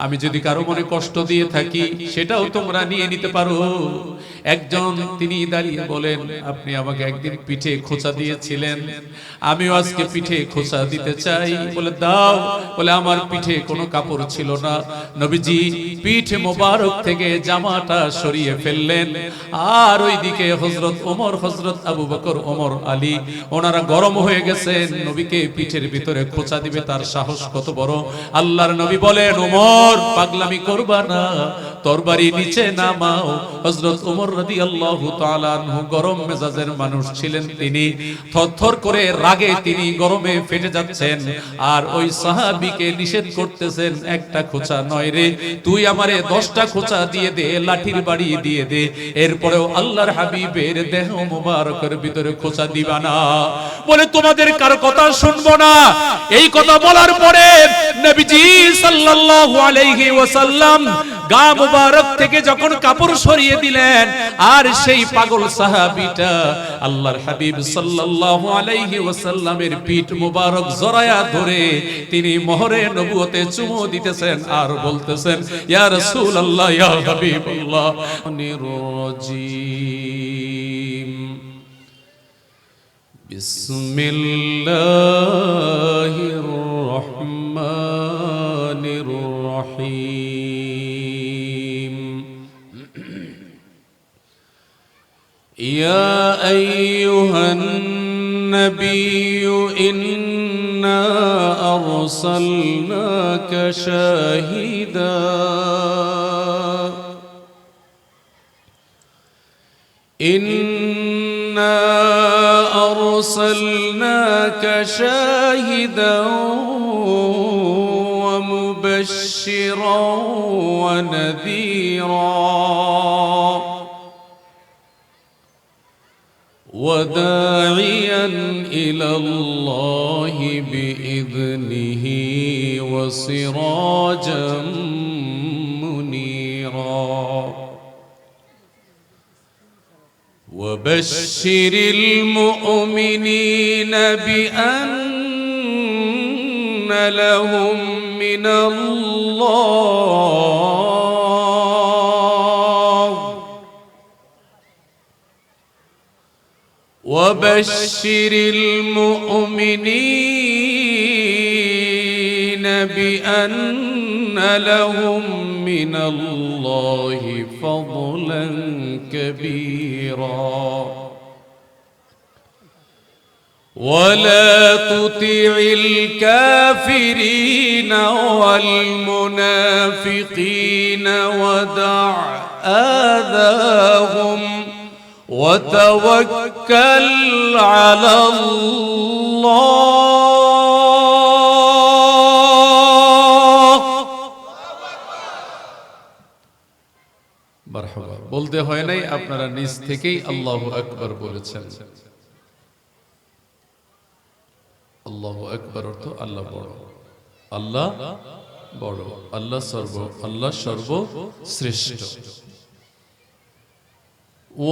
আমি যদি কারো মনে কষ্ট দিয়ে থাকি সেটাও তোমরা নিয়ে নিতে পারো। একজন তিনি দাঁড়িয়ে বলেন, আপনি আমাকে একদিন পিঠে খোঁচা দিয়েছিলেন, আমিও আজকে পিঠে খোঁচা দিতে চাই। বলে দাও। বলে আমার পিঠে কোনো কাপড় ছিল না। নবীজি পিঠ মোবারক থেকে জামাটা সরিয়ে ফেললেন, আর ওইদিকে হযরত ওমর, হযরত আবু বকর, ওমর, আলী ওনারা গরম হয়ে গেছেন। নবীকে পিঠের ভিতরে খোঁচা দিবে, তার সাহস কত বড়। আল্লাহর নবী বলেন, ওমর পাগলামি করবা না, তরবারি নিচে নামাও। হযরত ওমর রাদিয়াল্লাহু তাআলা আনহু গরম মেজাজের মানুষ ছিলেন, তিনি থরথর করে রাগে তিনি গরমে ফেটে যাচ্ছেন, আর ওই সাহাবীকে নিষেধ করতেছেন, একটা খোঁচা নয় রে, তুই আমারে 10টা খোঁচা দিয়ে দে, লাঠির বাড়ি দিয়ে দে, এরপরেও আল্লাহর হাবিবের দেহ মুবারকের ভিতরে খোঁচা দিবা না। বলে তোমাদের কার কথা শুনবো না। এই কথা বলার পরে নবীজি সাল্লাল্লাহু আলাইহি ওয়াসাল্লাম গা মুবারক থেকে যখন কাপড় সরিয়ে দিলেন, আর সেই পাগল সাহাবীটা আল্লাহর হাবিব সাল্লাল্লাহু আলাইহি ওয়াসাল্লামের পিঠ মুবারক জড়ায়া ধরে তিনি মোহরে নবুয়তে চুমু দিতেছেন আর বলতেছেন, ইয়া রাসূলুল্লাহ, ইয়া হাবিবাল্লাহ, নিরজিম বিসমিল্লাহির রহমানির রহিম। ইয়া আইয়ুহান নাবিয়্যু ইন্না আরসালনাকা শাহিদা أرسلناك شاهدا ومبشرا ونذيرا وداعيا إلى الله بإذنه وسراجا منيرا وبشر المؤمنين بأن لهم من الله وبشر المؤمنين بأن لهم من الله فضلا كبيرا ولا تطع الكافرين والمنافقين ودع آذاهم وتوكل على الله মারহাবা বলতে হয় নাই, আপনারা নিজ থেকেই আল্লাহু আকবার বলেছেন। আল্লাহু আকবার অর্থ আল্লাহ বড়, আল্লাহ বড়, আল্লাহ সর্বশ্রেষ্ঠ।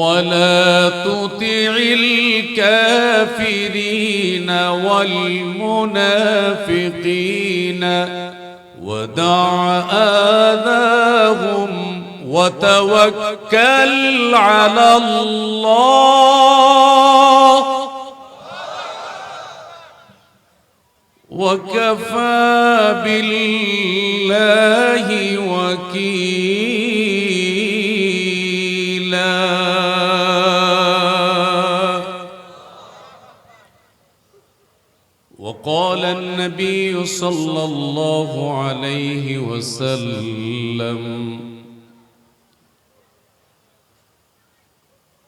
ولا تطع الكافرين والمنافقين ودع آذاهم وتوكل على الله وكفى بالله وكيلا وقال النبي صلى الله عليه وسلم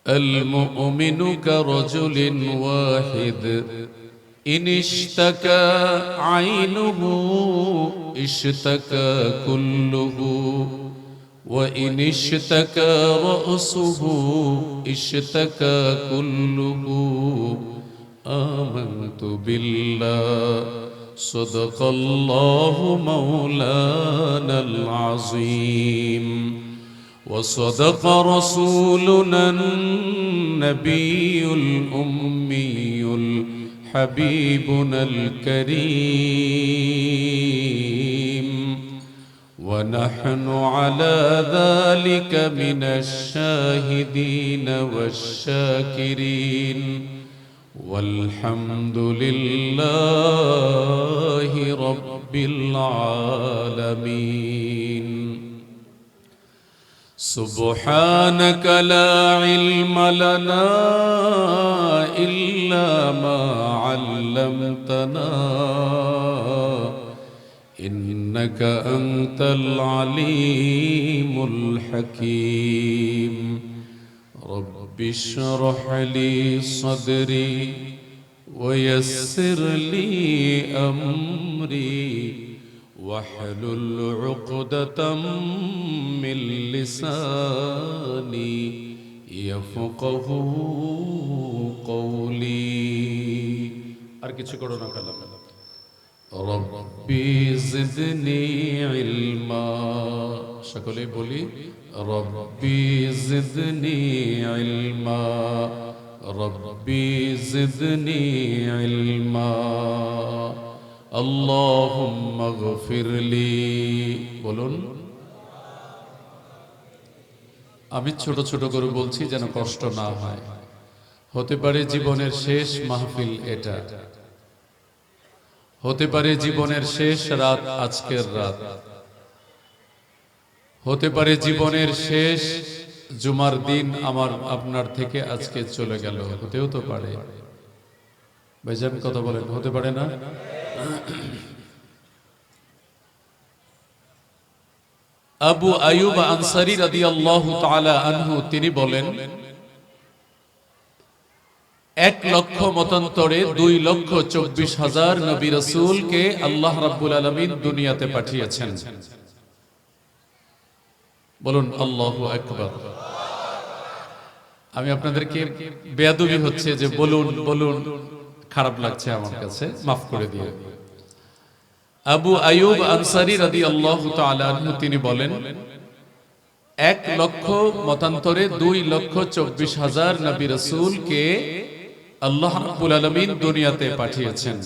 المؤمن كرجل واحد إن اشتكى عينه اشتكى كله وإن اشتكى رأسه اشتكى كله آمنت بالله صدق الله مولانا العظيم وصدق رسولنا النبي الأمي حبيبنا الكريم ونحن على ذلك من الشاهدين والشاكرين والحمد لله رب العالمين سبحانك لا علم لنا إلا ما علمتنا إنك أنت العليم الحكيم رب اشرح لي صدري ويسر لي أمري واحلل عقدة من لساني يفقه قولي আর কিছু করো না কালাম রব্বি জিদনি ইলমা সকলে বলি রব্বি জিদনি ইলমা রব্বি জিদনি ইলমা আল্লাহুম্মা গফিরলি বলুন আমি ছোট ছোট করে বলছি যেন কষ্ট না হয় হতে পারে জীবনের শেষ মাহফিল এটা হতে পারে জীবনের শেষ রাত আজকের রাত হতে পারে জীবনের শেষ জুমার দিন আমার আপনার থেকে আজকে চলে গেল হতেও তো পারে ভাইজান কথা বলেন হতে পারে না আবু আইয়ুব আনসারী রাদিয়াল্লাহু তাআলা আনহু তিনি বলেন 1,00,000 মতান্তরে 2,24,000 নবী রাসূলকে আল্লাহ রাব্বুল আলামিন দুনিয়াতে পাঠিয়েছেন বলুন আল্লাহু আকবার আমি আপনাদেরকে বেয়াদবি হচ্ছে যে বলুন বলুন খারাপ লাগছে আমার কাছে মাফ করে দিও আবু আইয়ুব আনসারী রাদিয়াল্লাহু তাআলা আনহু তিনি বলেন 1,00,000 মতান্তরে 2,24,000 নবী রাসূলকে আল্লাহ রাব্বুল আলামিন দুনিয়াতে পাঠিয়েছেন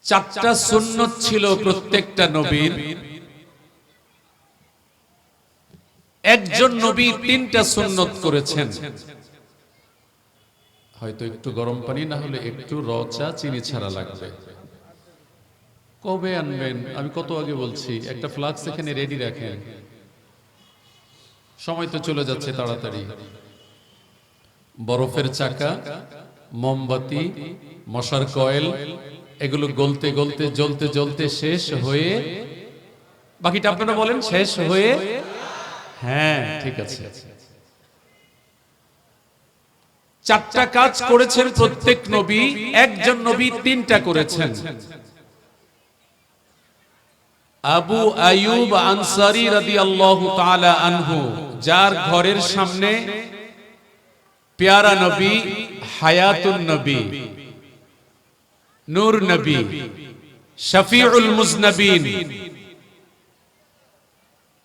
চারটা সুন্নাত ছিল প্রত্যেকটা নবীর একজন নবী তিনটা সুন্নাত করেছেন হয়তো একটু গরম পানি না হলে একটু র চা চিনি ছাড়া লাগবে কবে আনবেন আমি কত আগে বলছি একটা ফ্লাক্স এখানে রেডি রাখেন সময় তো চলে যাচ্ছে তাড়াতাড়ি বরফের চাকা মোমবাতি মশার কয়েল এগুলো গলতে গলতে জ্বলতে জ্বলতে শেষ হয়ে বাকিটা আপনারা বলেন শেষ হয়ে হ্যাঁ ঠিক আছে চারটা কাজ করেছেন প্রত্যেক নবী একজন নবী তিনটা করেছেন আবু আইয়ুব আনসারী রাদিয়াল্লাহু তাআলা আনহু যার ঘরের সামনে প্যারা নবী হায়াতুন নবী নূর নবী শফিউল মুজনবিন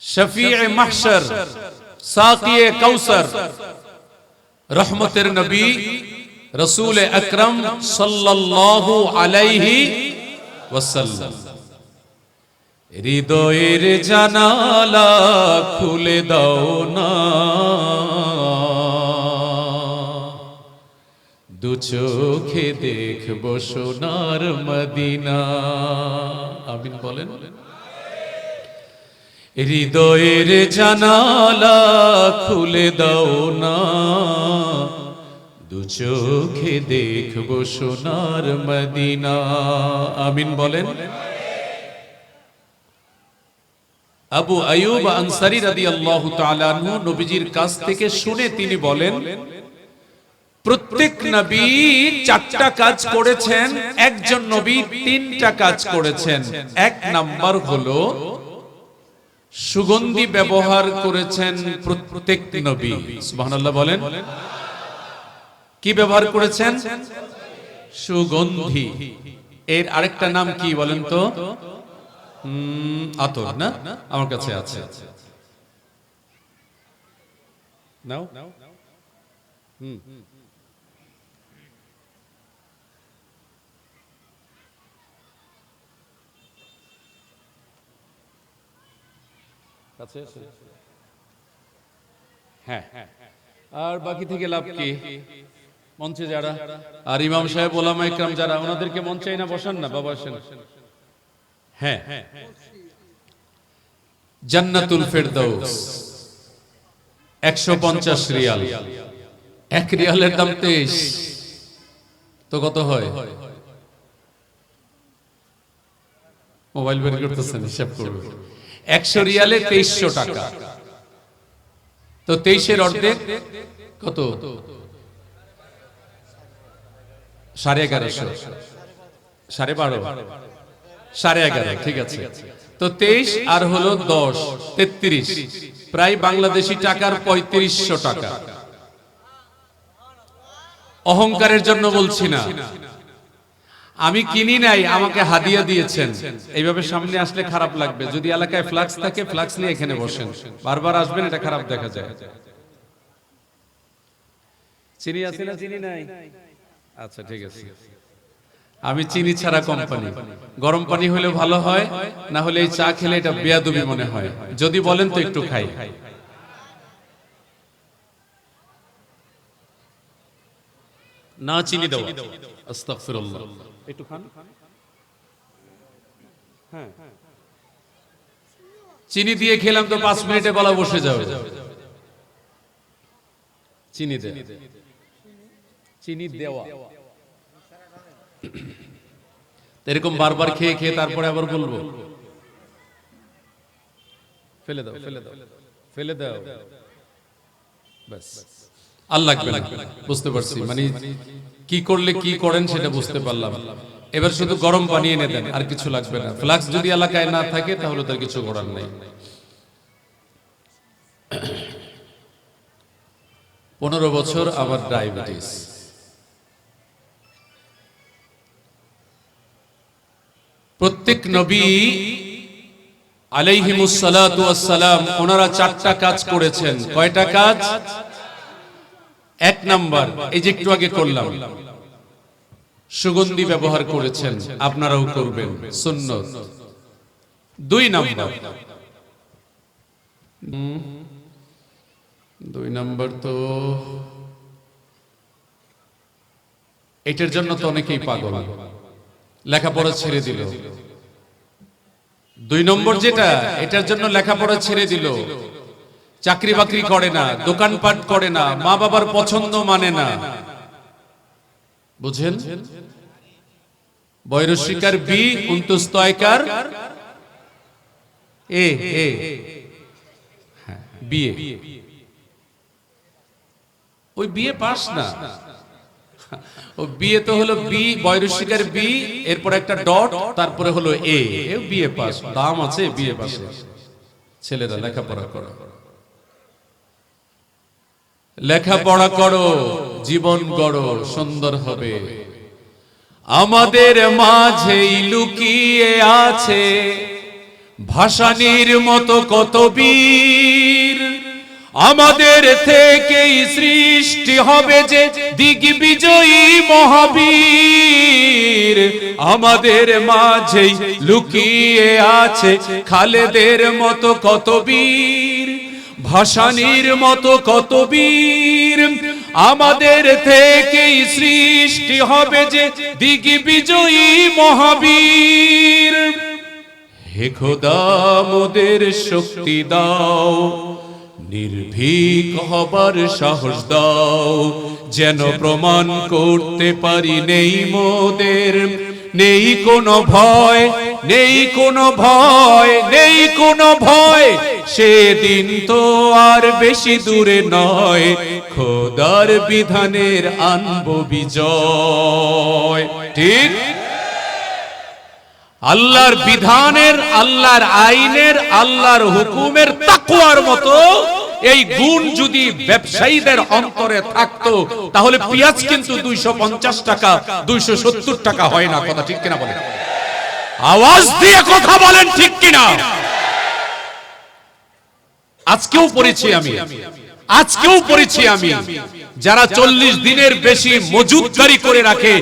শফিয়ে মাহশর সাকিয়ে কাউসার রহমতের নবী রাসূল আকরাম সাল্লাল্লাহু আলাইহি ওয়াসাল্লাম হৃদয়ের জানালা খুলে দাও না দু চোখে দেখব সোনার মদিনা আমিন বলেন হৃদয়ের জানালা খুলে দাও না দু চোখে দেখব সোনার মদিনা আমিন বলেন আবু আইয়ুব আনসারী রাদিয়াল্লাহু তাআলা আনহু নবীজির কাছ থেকে শুনে তিনি বলেন প্রত্যেক নবী চারটা কাজ করেছেন একজন নবী তিনটা কাজ করেছেন এক নাম্বার হলো সুগন্ধি ব্যবহার করেছেন প্রত্যেক নবী সুবহানাল্লাহ বলেন কি ব্যবহার করেছেন সুগন্ধি এর আরেকটা নাম কি বলেন তো আতর না আমার কাছে আছে নাও কাছে আছে? হ্যাঁ, আর বাকি থেকে লাভ কি? মঞ্চে যারা আর ইমাম সাহেব ওলামা ইকরাম যারা, ওনাদেরকে মঞ্চে না বসান না, বাবা আসেন। হ্যাঁ, জান্নাতুল ফেরদাউস 150 রিয়াল, 1 রিয়ালের দাম 23, তো কত হয়? মোবাইল বের করতেছেন, হিসাব করবে। 100 রিয়ালে 2300 টাকা, তো 23 এর অর্ধেক কত? 1150, 12.5, 11.5, ঠিক আছে। তো 23 আর হলো 10, 33, প্রায় বাংলাদেশি টাকার 3500 টাকা। অহংকারের জন্য বলছি না, আমি কিনি নাই, আমাকে হাদিয়া দিয়েছেন। এইভাবে সামনে আসলে খারাপ লাগবে। যদি এলাকায় ফ্লাক্স থাকে, ফ্লাক্স নিয়ে এখানে বসেন, বারবার আসবেন, এটা খারাপ দেখা যায়। চিনি আছে না? চিনি নাই? আচ্ছা, ঠিক আছে। আমি চিনি ছাড়া কোম্পানি। গরম পানি হলে ভালো হয়, না হলে এই চা খেলে এটা বেয়াদবি মনে হয়। যদি বলেন তো একটু খাই। না চিনি দাও, আস্তাগফিরুল্লাহ। একটু খান। হ্যাঁ, চিনি দিয়ে খেলাম তো 5 মিনিটে গলা বসে যাবে। চিনি দে, চিনি দেওয়া। এরকম বারবার খেয়ে খেয়ে তারপরে আবার বলবো ফেলে দাও, ফেলে দাও, ফেলে দাও, বাস। আর লাগবে না, বুঝতে পারছি। মানে কি করলে কি করেন সেটা বুঝতে পারলাম। এবার শুধু গরম পানি এনে দেন, আর কিছু লাগবে না। ফ্লাক্স যদি এলাকায় না থাকে তাহলে তার কিছু করার নেই। 15 বছর আমার ডায়াবেটিস। প্রত্যেক নবী আলাইহিমুস সালাতু ওয়াস সালাম ওনারা 4টা কাজ করেছেন। কয়টা কাজ? 1 নাম্বার, এই যে একটু আগে করলাম, সুগন্ধি ব্যবহার করেছেন, আপনারাও করবেন, সুন্নাত। 2 নাম্বার, 2 নাম্বার তো এটার জন্য তো অনেকেই পাগল, লেখাপড়া ছেড়ে দিল। 2 নম্বর যেটা, এটার জন্য লেখাপড়া ছেড়ে দিল, চাকরি বাকরি করে না, দোকানপাট করে না, মা বাবার পছন্দ মানে না। বুঝেন? বৈরশিকার বি উন্তস্তয়কার এ এ বিএ, ওই বিএ পাস না, ও বিএ তো হলো বি, বৈরশিকার বি, এরপর একটা ডট, তারপরে হলো এ, বিএ পাস। দাম আছে বিএ পাসে। ছেলেরা লেখাপড়া করো, লেখাপড়া করো, জীবন গড়ো, সুন্দর হবে। আমাদের মাঝেই লুকিয়ে আছে ভাসানীর মতো কত বীর, আমাদের থেকেই সৃষ্টি হবে যে দিগ্বিজয়ী মহাবীর। আমাদের মাঝেই লুকিয়ে আছে খালেদের মতো কত বীর, ভাসানীর মতো কত বীর। আমাদের থেকেই সৃষ্টি হবে যে দিগ্বিজয়ী মহাবীর। হে খোদা মোদের শক্তি দাও, নির্ভীক হবার সাহস দাও, যেন প্রমাণ করতে পারি নেই মোদের, নেই কোনো ভয়, নেই কোনো ভয়, নেই কোনো ভয়। সেদিন তো আর বেশি দূরে নয়, খোদার বিধানের আনবো বিজয়। ঠিক? আল্লাহর বিধানের, আল্লাহর আইনের, আল্লাহর হুকুমের তাকওয়ার মতো এই গুণ যদি ব্যবসায়ীদের অন্তরে থাকতো, তাহলে পেঁয়াজ কিন্তু 250 টাকা, 270 টাকা হয় না। কথা ঠিক কিনা বলেন? আওয়াজ দিয়ে কথা বলেন, ঠিক কিনা? আজকেও পড়েছি আমি আজকেও পড়েছি আমি, যারা 40 দিনের বেশি মজুদগারি করে রাখে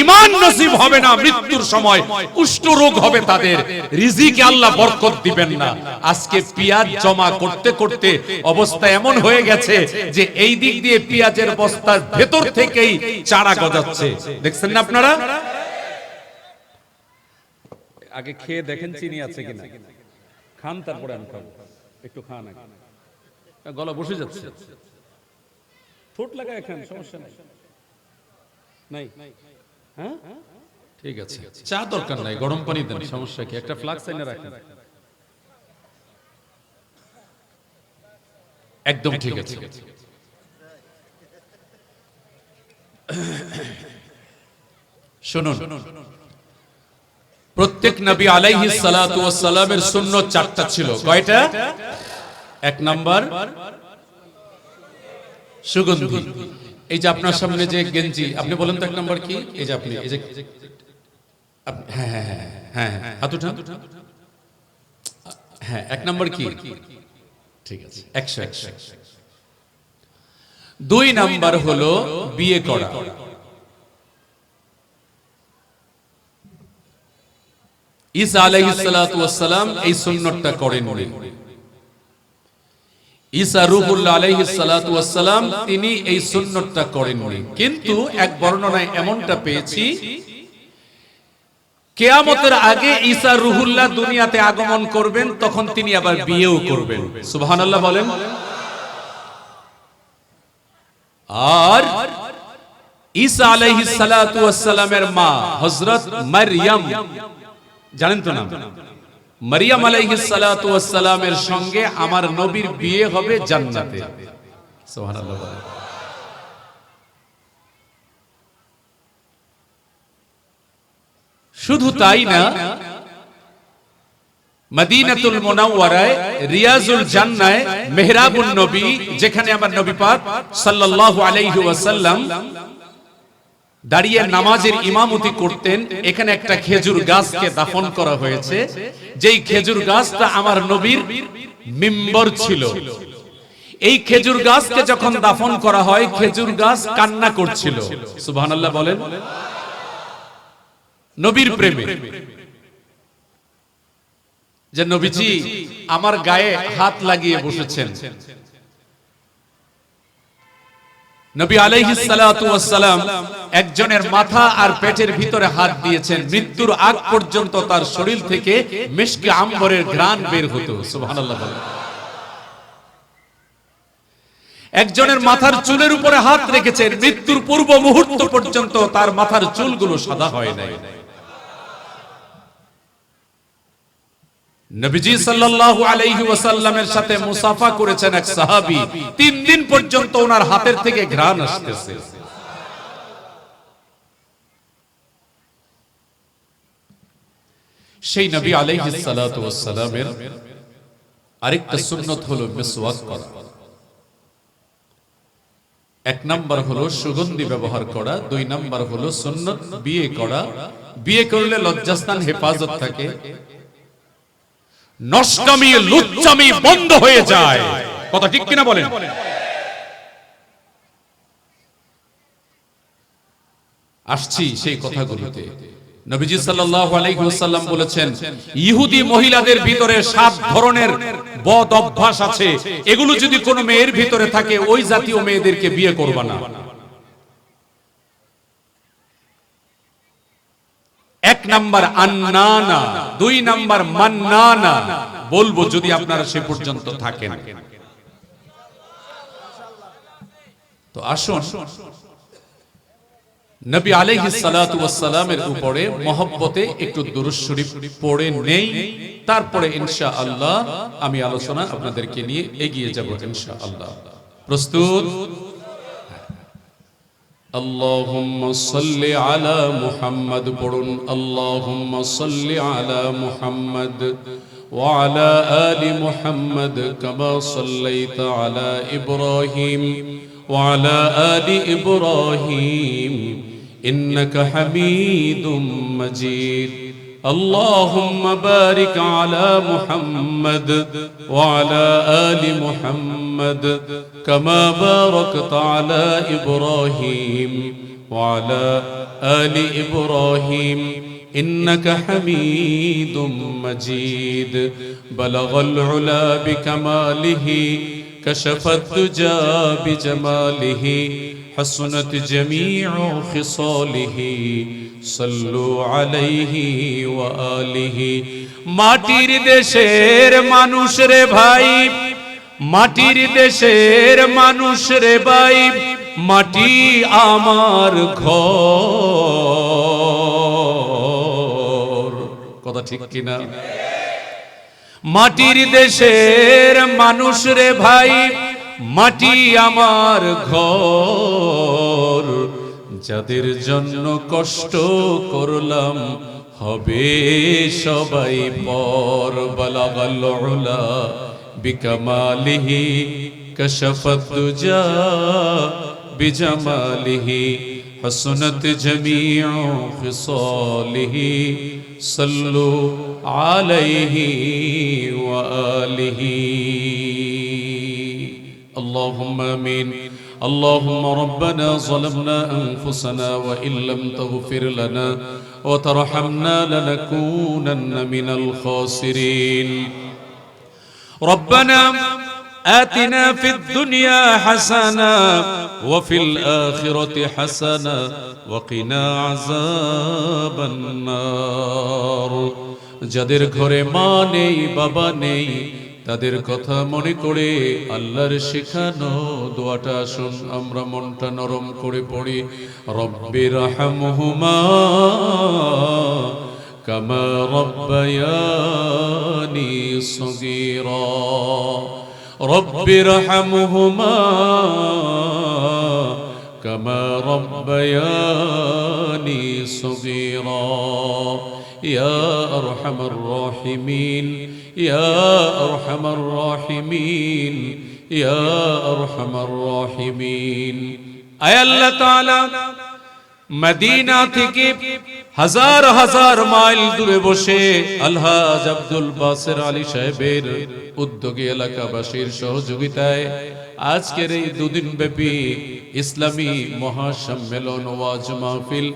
ঈমান নসিব হবে না, মৃত্যুর সময় কুষ্ঠ রোগ হবে তাদের, রিজিকে আল্লাহ বরকত দিবেন না। আজকে পেঁয়াজ জমা করতে করতে অবস্থা এমন হয়ে গেছে যে এই দিক দিয়ে পেঁয়াজের বস্তার ভেতর থেকেই চারা গজাচ্ছে, দেখছেন না আপনারা? আগে খেয়ে দেখেন চিনি আছে কিনা, খান তারপরে আমি খাবো, একটু খান, গলা বসে যাচ্ছে, ঠোঁট লাগায় খান, সমস্যা নাই, হ্যাঁ ঠিক আছে, চা দরকার নাই, গরম পানি দেন, সমস্যা কি, একটা ফ্লাক্স এনে রাখেন, একদম ঠিক আছে। শুনুন, প্রত্যেক নবী আলাইহিস সালাতু ওয়াস সালামের সুন্নাত 4টা ছিল। কয়টা? 1 নাম্বার সুগন্ধি। এই যে আপনার সামনে যে গেঞ্জি, আপনি বলেন তো 1 নাম্বার কি? এই যে আপনি, এই যে হ্যাঁ হ্যাঁ হ্যাঁ হ্যাঁ, হাত উঠান, হ্যাঁ 1 নাম্বার কি? ঠিক আছে, 100। 2 নাম্বার হলো বিয়ে করা। ঈসা আলাইহিস সালাতু ওয়াস সালাম এই সুন্নাতটা করেননি। ঈসা রূহুল্লাহ আলাইহিস সালাতু ওয়াস সালাম তিনি এই সুন্নাতটা করেননি, কিন্তু এক বর্ণনায় এমনটা পেয়েছি, কিয়ামতের আগে ঈসা রূহুল্লাহ দুনিয়াতে আগমন করবেন, তখন তিনি আবার বিয়েও করবেন। সুবহানাল্লাহ বলেন। আর ঈসা আলাইহিস সালাতু ওয়াস সালামের মা হযরত মারইয়াম, জানেন তো না, মারইয়াম আলাইহিস সালাতু ওয়াস সালামের সঙ্গে আমার নবীর বিয়ে হবে জান্নাতে। সুবহানাল্লাহ বলেন। শুধু তাই না, মদিনাতুল মুনাওয়ারায় রিয়াজুল জান্নায় মেহরাবুন নবী, যেখানে আমার নবী পাক সাল্লাল্লাহু আলাইহি ওয়াসাল্লাম দাঁড়িয়ে নামাজের ইমামতি করতেন, এখানে একটা খেজুর গাছকে দাফন করা হয়েছে, যেই খেজুর গাছটা আমার নবীর মিম্বর ছিল। এই খেজুর গাছকে যখন দাফন করা হয়, খেজুর গাছ কান্না করছিল। সুবহানাল্লাহ বলেন। নবীর প্রেমে, যে নবীজি আমার গায়ে হাত লাগিয়ে বসেছেন। নবী আলাইহিস সালাতু ওয়াস সালাম একজনের মাথা আর পেটের ভিতরে হাত দিয়েছেন, মৃত্যুর আগ পর্যন্ত তার শরীর থেকে মিশকে আম্বরের ঘ্রাণ বের হতো। সুবহানাল্লাহ বলেন। একজনের মাথার চুলের উপরে হাত রেখেছেন, মৃত্যুর পূর্ব মুহূর্ত পর্যন্ত তার মাথার চুলগুলো সাদা হয় নাই। নবীজি সাল্লাল্লাহু আলাইহি ওয়াসাল্লামের সাথে মুসাফা করেছেন এক সাহাবী, 3 দিন পর্যন্ত ওনার হাতের থেকে ঘ্রাণ আসতেছে। সেই নবী আলাইহিস সালাতু ওয়াস সালামের আরেকটা সুন্নাত হলো মিসওয়াক করা। 1 নাম্বার হলো সুগন্ধি ব্যবহার করা, 2 নাম্বার হলো সুন্নাত বিয়ে করা। বিয়ে করলে লজ্জাস্থান হেফাজত থাকে, নষ্টামি লুচ্চামি বন্ধ হয়ে যায়। কথা ঠিক কিনা বলেন? আসছি সেই কথাগুলোতে। নবীজি সাল্লাল্লাহু আলাইহি ওয়াসাল্লাম বলেছেন, ইহুদি মহিলাদের ভিতরে 7 ধরনের বদ অভ্যাস আছে, এগুলো যদি কোনো মেয়ের ভিতরে থাকে, ওই জাতীয় মেয়েদেরকে বিয়ে করবা না। 1 নাম্বার আন্নানা, 2 নাম্বার মান্নানা। বলবো যদি আপনারা সে পর্যন্ত থাকেন। তো আসুন নবী আলাইহিস সালাতু ওয়াস সালামের উপরে মহব্বতে একটু দুরূদ শরীফ পড়ে নেই, তারপরে ইনশাআল্লাহ আমি আলোচনা আপনাদেরকে নিয়ে এগিয়ে যাব ইনশাআল্লাহ। প্রস্তুত? আল্লাহুম্মা সাল্লি আলা মুহাম্মাদ পড়ুন। আল্লাহুম্মা সাল্লি আলা মুহাম্মাদ ওয়া আলা আলি মুহাম্মাদ কামা সাল্লাইতা আলা ইব্রাহিম ওয়া আলা আলি ইব্রাহিম ইন্নাকা হামিদুম মাজিদ। اللهم بارك على محمد وعلى آل محمد كما باركت على إبراهيم وعلى آل إبراهيم إنك حميد مجيد بلغ العلا بكماله كشف الدجى بجماله حسنت جميع خصاله صلوا عليه وآله মাটির দেশের মানুষ রে ভাই মাটির দেশের মানুষ রে ভাই মাটি আমার ঘর কথা ঠিক কিনা মাটির দেশের মানুষ রে ভাই মাটি আমার ঘর যাদের জন্য কষ্ট করলাম হবে সবাই পর বালাগাল উলা বিকামালিহি কাশাফাত দুজা বিজামালিহি حسنت جميع خصاله صلوا عليه وآله اللهم آمين اللهم ربنا ظلمنا أنفسنا وإن لم تغفر لنا وترحمنا لنكونن من الخاسرين ربنا آتنا في الدنيا حسنة وفي الآخرة حسنة وقنا عذاب النار যাদের ঘরে মা নেই বাবা নেই তাদের কথা মনে করে আল্লাহর শেখানো দোয়াটা শুন আমরা মনটা নরম করে পড়ি রব্বির রহমহুমা কামা রব্বায়ানি সগীরা رب ارحمهما كما ربياني صغيرا يا أرحم الراحمين يا أرحم الراحمين يا أرحم الراحمين أي الله تعالى মদিনা থেকে হাজার হাজার মাইল দূরে বসে আলহাজ আব্দুল বাসের আলী সাহেবের উদ্যোগে এলাকাবাসীর সহযোগিতায় আজকের এই দুদিন ব্যাপী ইসলামী মহাসম্মেলন ওয়াজ মাহফিল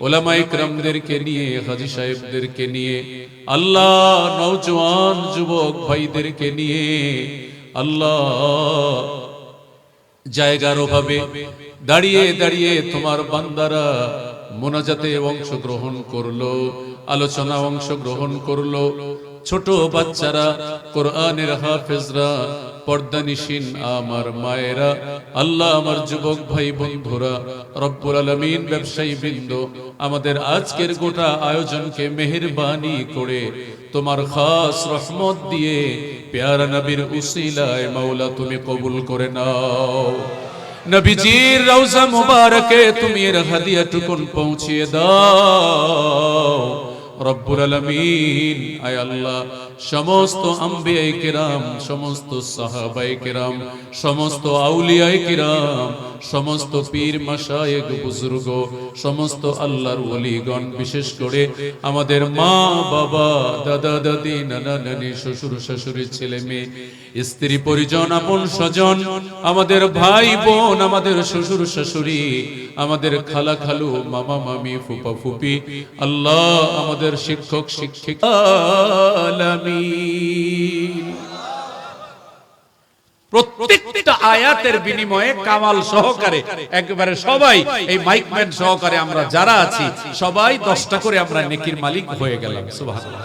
উলামা ইকরামদেরকে নিয়ে হাজী সাহেবদেরকে নিয়ে আল্লাহ নওজওয়ান যুবক ভাইদেরকে নিয়ে আল্লাহ জায়গার অভাবে দাঁড়িয়ে দাঁড়িয়ে তোমার বান্দারা মোনাজাতে অংশগ্রহণ করলো আলোচনা অংশগ্রহণ করলো ছোট বাচ্চারা কোরআনের হাফেজরা পর্দানিশীন আমার মায়েরা আল্লাহ আমার যুবক ভাই বন্ধুরা রব্বুল আলামিন ব্যবসায়ী বৃন্দ আমাদের আজকের গোটা আয়োজনকে মেহেরবানি করে তোমার খাস রহমত দিয়ে প্যারা নবীর উসিলায় মাওলা তুমি কবুল করে নাও নবীজির রওজা মুবারকে তুমি এর হাদিয়াটুকুন পৌঁছিয়ে দাও রব্বুল আলামিন আয় আল্লাহ সমস্ত আম্বিয়ায়ে কিরাম সমস্ত সাহাবায়ে কিরাম সমস্ত আউলিয়ায়ে কিরাম সমস্ত পীর মাশায়েখ বুজুর্গ সমস্ত আল্লাহর ওলিগণ বিশেষ করে আমাদের মা বাবা দাদা দাদি নানা নানি শ্বশুর শাশুড়ি ছেলে মেয়ে স্ত্রী পরিজন আপন স্বজন আমাদের ভাই বোন আমাদের শ্বশুর শাশুড়ি আমাদের খালা খালু মামা মামি ফুপা ফুপি আল্লাহ আমাদের শিক্ষক শিক্ষিকা আলামিন প্রত্যেকটা আয়াতের বিনিময়ে কামাল সহকারে একবারে সবাই এই মাইকম্যান সহকারে আমরা যারা আছি সবাই 10টা করে আমরা নেকির মালিক হয়ে গেলাম সুবহানাল্লাহ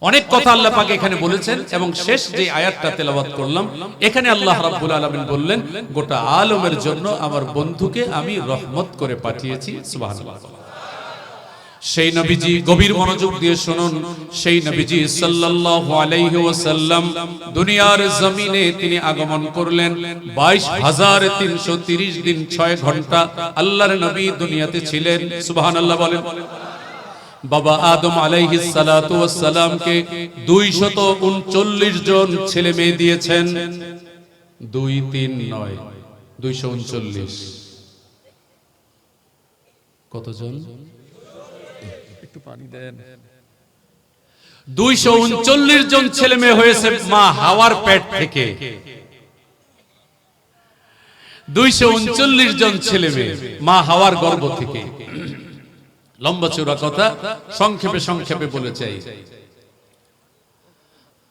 অনেক কথা আল্লাহ পাক এখানে বলেছেন এবং শেষ যে আয়াতটা তেলাওয়াত করলাম এখানে আল্লাহ রাব্বুল আলামিন বললেন গোটা আলমের জন্য আমার বন্ধুকে আমি রহমত করে পাঠিয়েছি সুবহানাল্লাহ সেই নবীজি গভীর মনোযোগ দিয়ে শুনুন সেই নবীজি সাল্লাল্লাহু আলাইহি ওয়াসাল্লাম দুনিয়ার জমিনে তিনি আগমন করলেন 22330 দিন 6 ঘন্টা আল্লাহর নবী দুনিয়াতে ছিলেন সুবহানাল্লাহ বলেন বাবা আদম আলাইহিস সালাতু ওয়াস সালামকে 239 জন ছেলে মেয়ে দিয়েছেন 2 3 নয় 239 কতজন একটু পানি দেন। 239 জন ছেলে মেয়ে হয়েছে মা হাওয়ার পেট থেকে। 239 জন ছেলে মেয়ে মা হাওয়ার গর্ভ থেকে। লম্বা চওড়া কথা সংক্ষেপে সংক্ষেপে বলে চাই।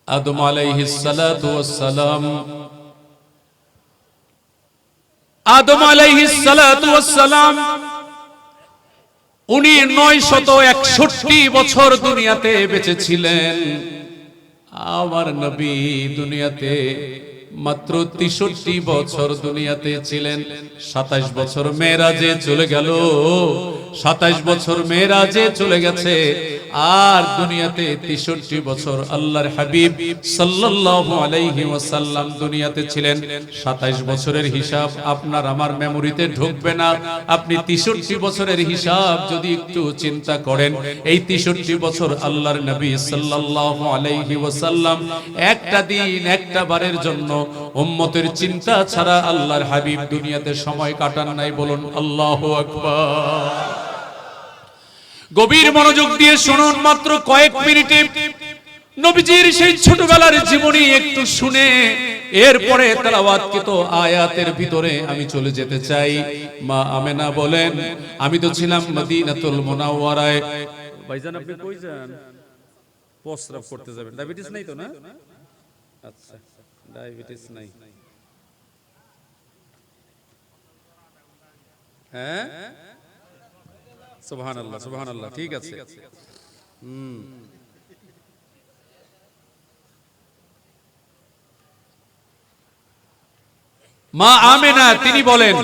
আদম আলাইহিস সালাতু ওয়াস সালাম, আদম আলাইহিস সালাতু ওয়াস সালাম উনি 961 বছর দুনিয়াতে বেঁচে ছিলেন। আমার নবী দুনিয়াতে মাত্র 63 বছর দুনিয়াতে ছিলেন। 27 বছর মেরাজে চলে গেল, 27 বছর মেরাজে চলে গেছে। আর দুনিয়াতে 63 বছর আল্লাহর হাবিব সাল্লাল্লাহু আলাইহি ওয়াসাল্লাম দুনিয়াতে ছিলেন। 27 বছরের হিসাব আপনার আমার মেমোরিতে ঢুকবে না। আপনি 63 বছরের হিসাব যদি একটু চিন্তা করেন, এই 63 বছর আল্লাহর নবী সাল্লাল্লাহু আলাইহি ওয়াসাল্লাম একটা দিন একটা বারের জন্য উম্মতের চিন্তা ছাড়া আল্লাহর হাবিব দুনিয়াতে সময় কাটান নাই। বলুন আল্লাহু আকবার। গভীর মনোযোগ দিয়ে শুনুন, মাত্র কয়েক মিনিটে নবীজির সেই ছোটবেলার জীবনী একটু শুনে এরপরে তেলাওয়াতকৃত আয়াতের ভিতরে আমি চলে যেতে চাই। মা আমেনা বলেন, আমি তো ছিলাম মদিনাতুল মুনাওয়ারায়। ভাইজান আপনি কই যান? প্রস্রাব করতে যাবেন? ডায়াবেটিস নাই তো না? আচ্ছা, ডায়াবেটিস নাই। হ্যাঁ, সুবহানাল্লাহ সুবহানাল্লাহ, ঠিক আছে। মা আমেনা তিনি বলেন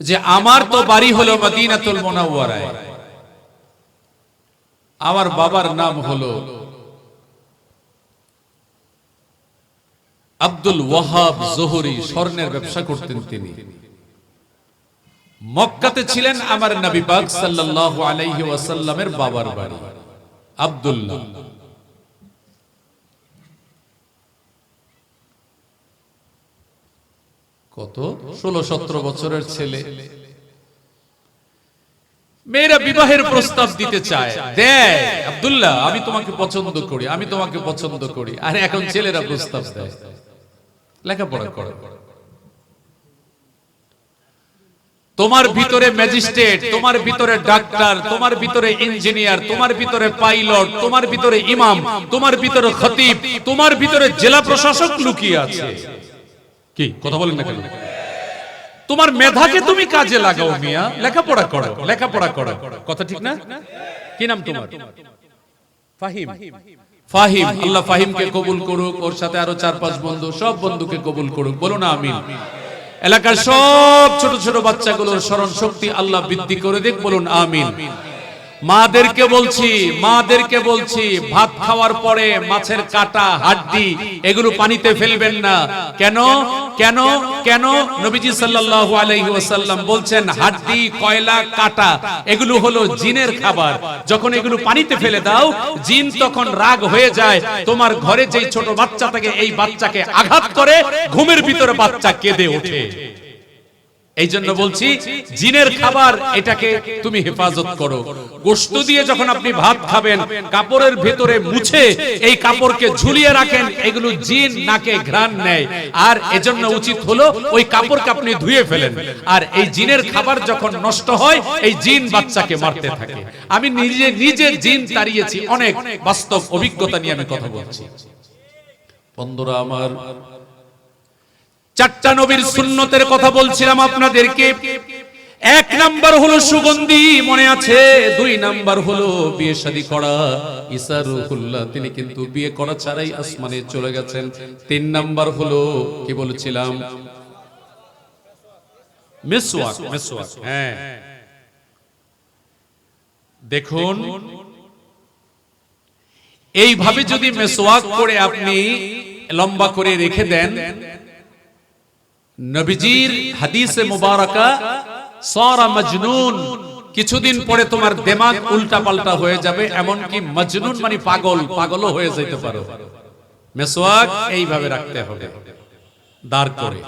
যে আমার তো বাড়ি হলো মদিনাতুল মুনাওয়ারায়, আমার বাবার নাম হলো আব্দুল ওয়াহাব জোহরি, স্বর্ণের ব্যবসা করতেন তিনি। মক্কাতে ছিলেন আমার নবী পাক সাল্লাল্লাহু আলাইহি ওয়াসাল্লামের বাবার বাড়ি আব্দুল্লাহ। কত 16-17 বছরের ছেলে। মেয়েরা বিবাহের প্রস্তাব দিতে চায়, দেয়, আব্দুল্লাহ আমি তোমাকে পছন্দ করি, আমি তোমাকে পছন্দ করি। আর এখন ছেলেরা প্রস্তাব দেয় লেখাপড়া করো, তোমার ভিতরে ম্যাজিস্ট্রেট, তোমার ভিতরে ডাক্তার, তোমার ভিতরে ইঞ্জিনিয়ার, তোমার ভিতরে পাইলট, তোমার ভিতরে ইমাম, তোমার ভিতরে খতিব, তোমার ভিতরে জেলা প্রশাসক লুকিয়ে আছে। কি কথা বলেন না কেন? তোমার মেধাকে তুমি কাজে লাগাও মিয়া, লেখাপড়া করো, লেখাপড়া করো। কথা ঠিক না? কি নাম তোমার? ফাহিম। ফাহিম, আল্লাহ ফাহিমকে কবুল করুক, ওর সাথে আরো 4-5 বন্ধু, সব বন্ধুকে কবুল করুক। বলুন আমিন। এলাকার সব ছোট ছোট বাচ্চাগুলোর স্মরণ শক্তি আল্লাহ বৃদ্ধি করে দিক। বলুন আমিন। মাদেরকে বলছি, মাদেরকে বলছি, ভাত খাওয়ার পরে মাছের কাটা, হাড্ডি এগুলো পানিতে ফেলবেন না। কেন কেন কেন? নবীজি সাল্লাল্লাহু আলাইহি ওয়াসাল্লাম বলছেন হাড্ডি, কয়লা, কাটা এগুলো হলো জিনের খাবার। যখন এগুলো পানিতে ফেলে দাও, জিন তখন রাগ হয়ে যায়। তোমার ঘরে যেই ছোট বাচ্চা থাকে, এই বাচ্চাকে আঘাত করে, ঘুমের ভিতরে বাচ্চা কেঁদে ওঠে। এই জন্য বলছি জিনের খাবার, এটাকে তুমি হেফাজত করো। গোশত দিয়ে যখন আপনি ভাত খাবেন, কাপড়ের ভেতরে মুছে এই কাপড়কে ঝুলিয়ে রাখেন, এগুলো জিন নাকে ঘ্রাণ নেয়। আর এজন্য উচিত হলো ওই কাপড়কে আপনি ধুয়ে ফেলেন। আর এই জিনের খাবার যখন নষ্ট হয়, এই জিন বাচ্চাকে মারতে থাকে। আমি নিজে নিজে জিন তাড়িয়েছি, অনেক বাস্তব অভিজ্ঞতা নিয়ে আমি কথা বলছি। বন্ধুরা আমার, 4টা নবীর সুন্নতের কথা বলছিলাম আপনাদেরকে। 1 নাম্বার হলো সুগন্ধি, মনে আছে? 2 নাম্বার হলো বিয়ে শাদী করা। ঈসা রূহুল্লাহ তিনি কিন্তু বিয়ে করা ছাড়াই আসমানে চলে গেছেন। 3 নাম্বার হলো কি বলেছিলাম? মিসওয়াক। মিসওয়াক, হ্যাঁ। দেখুন, এইভাবে যদি মিসওয়াক করে আপনি লম্বা করে রেখে দেন, নবীজির হাদিসে মুবারাকা সারা মাজনুন, কিছুদিন পরে তোমার দিমাগ উল্টা পাল্টা হয়ে যাবে, এমনকি মাজনুন মানে পাগল, পাগলও হয়ে যেতে পারো। মিসওয়াক এইভাবে রাখতে হবে দাঁড় করে,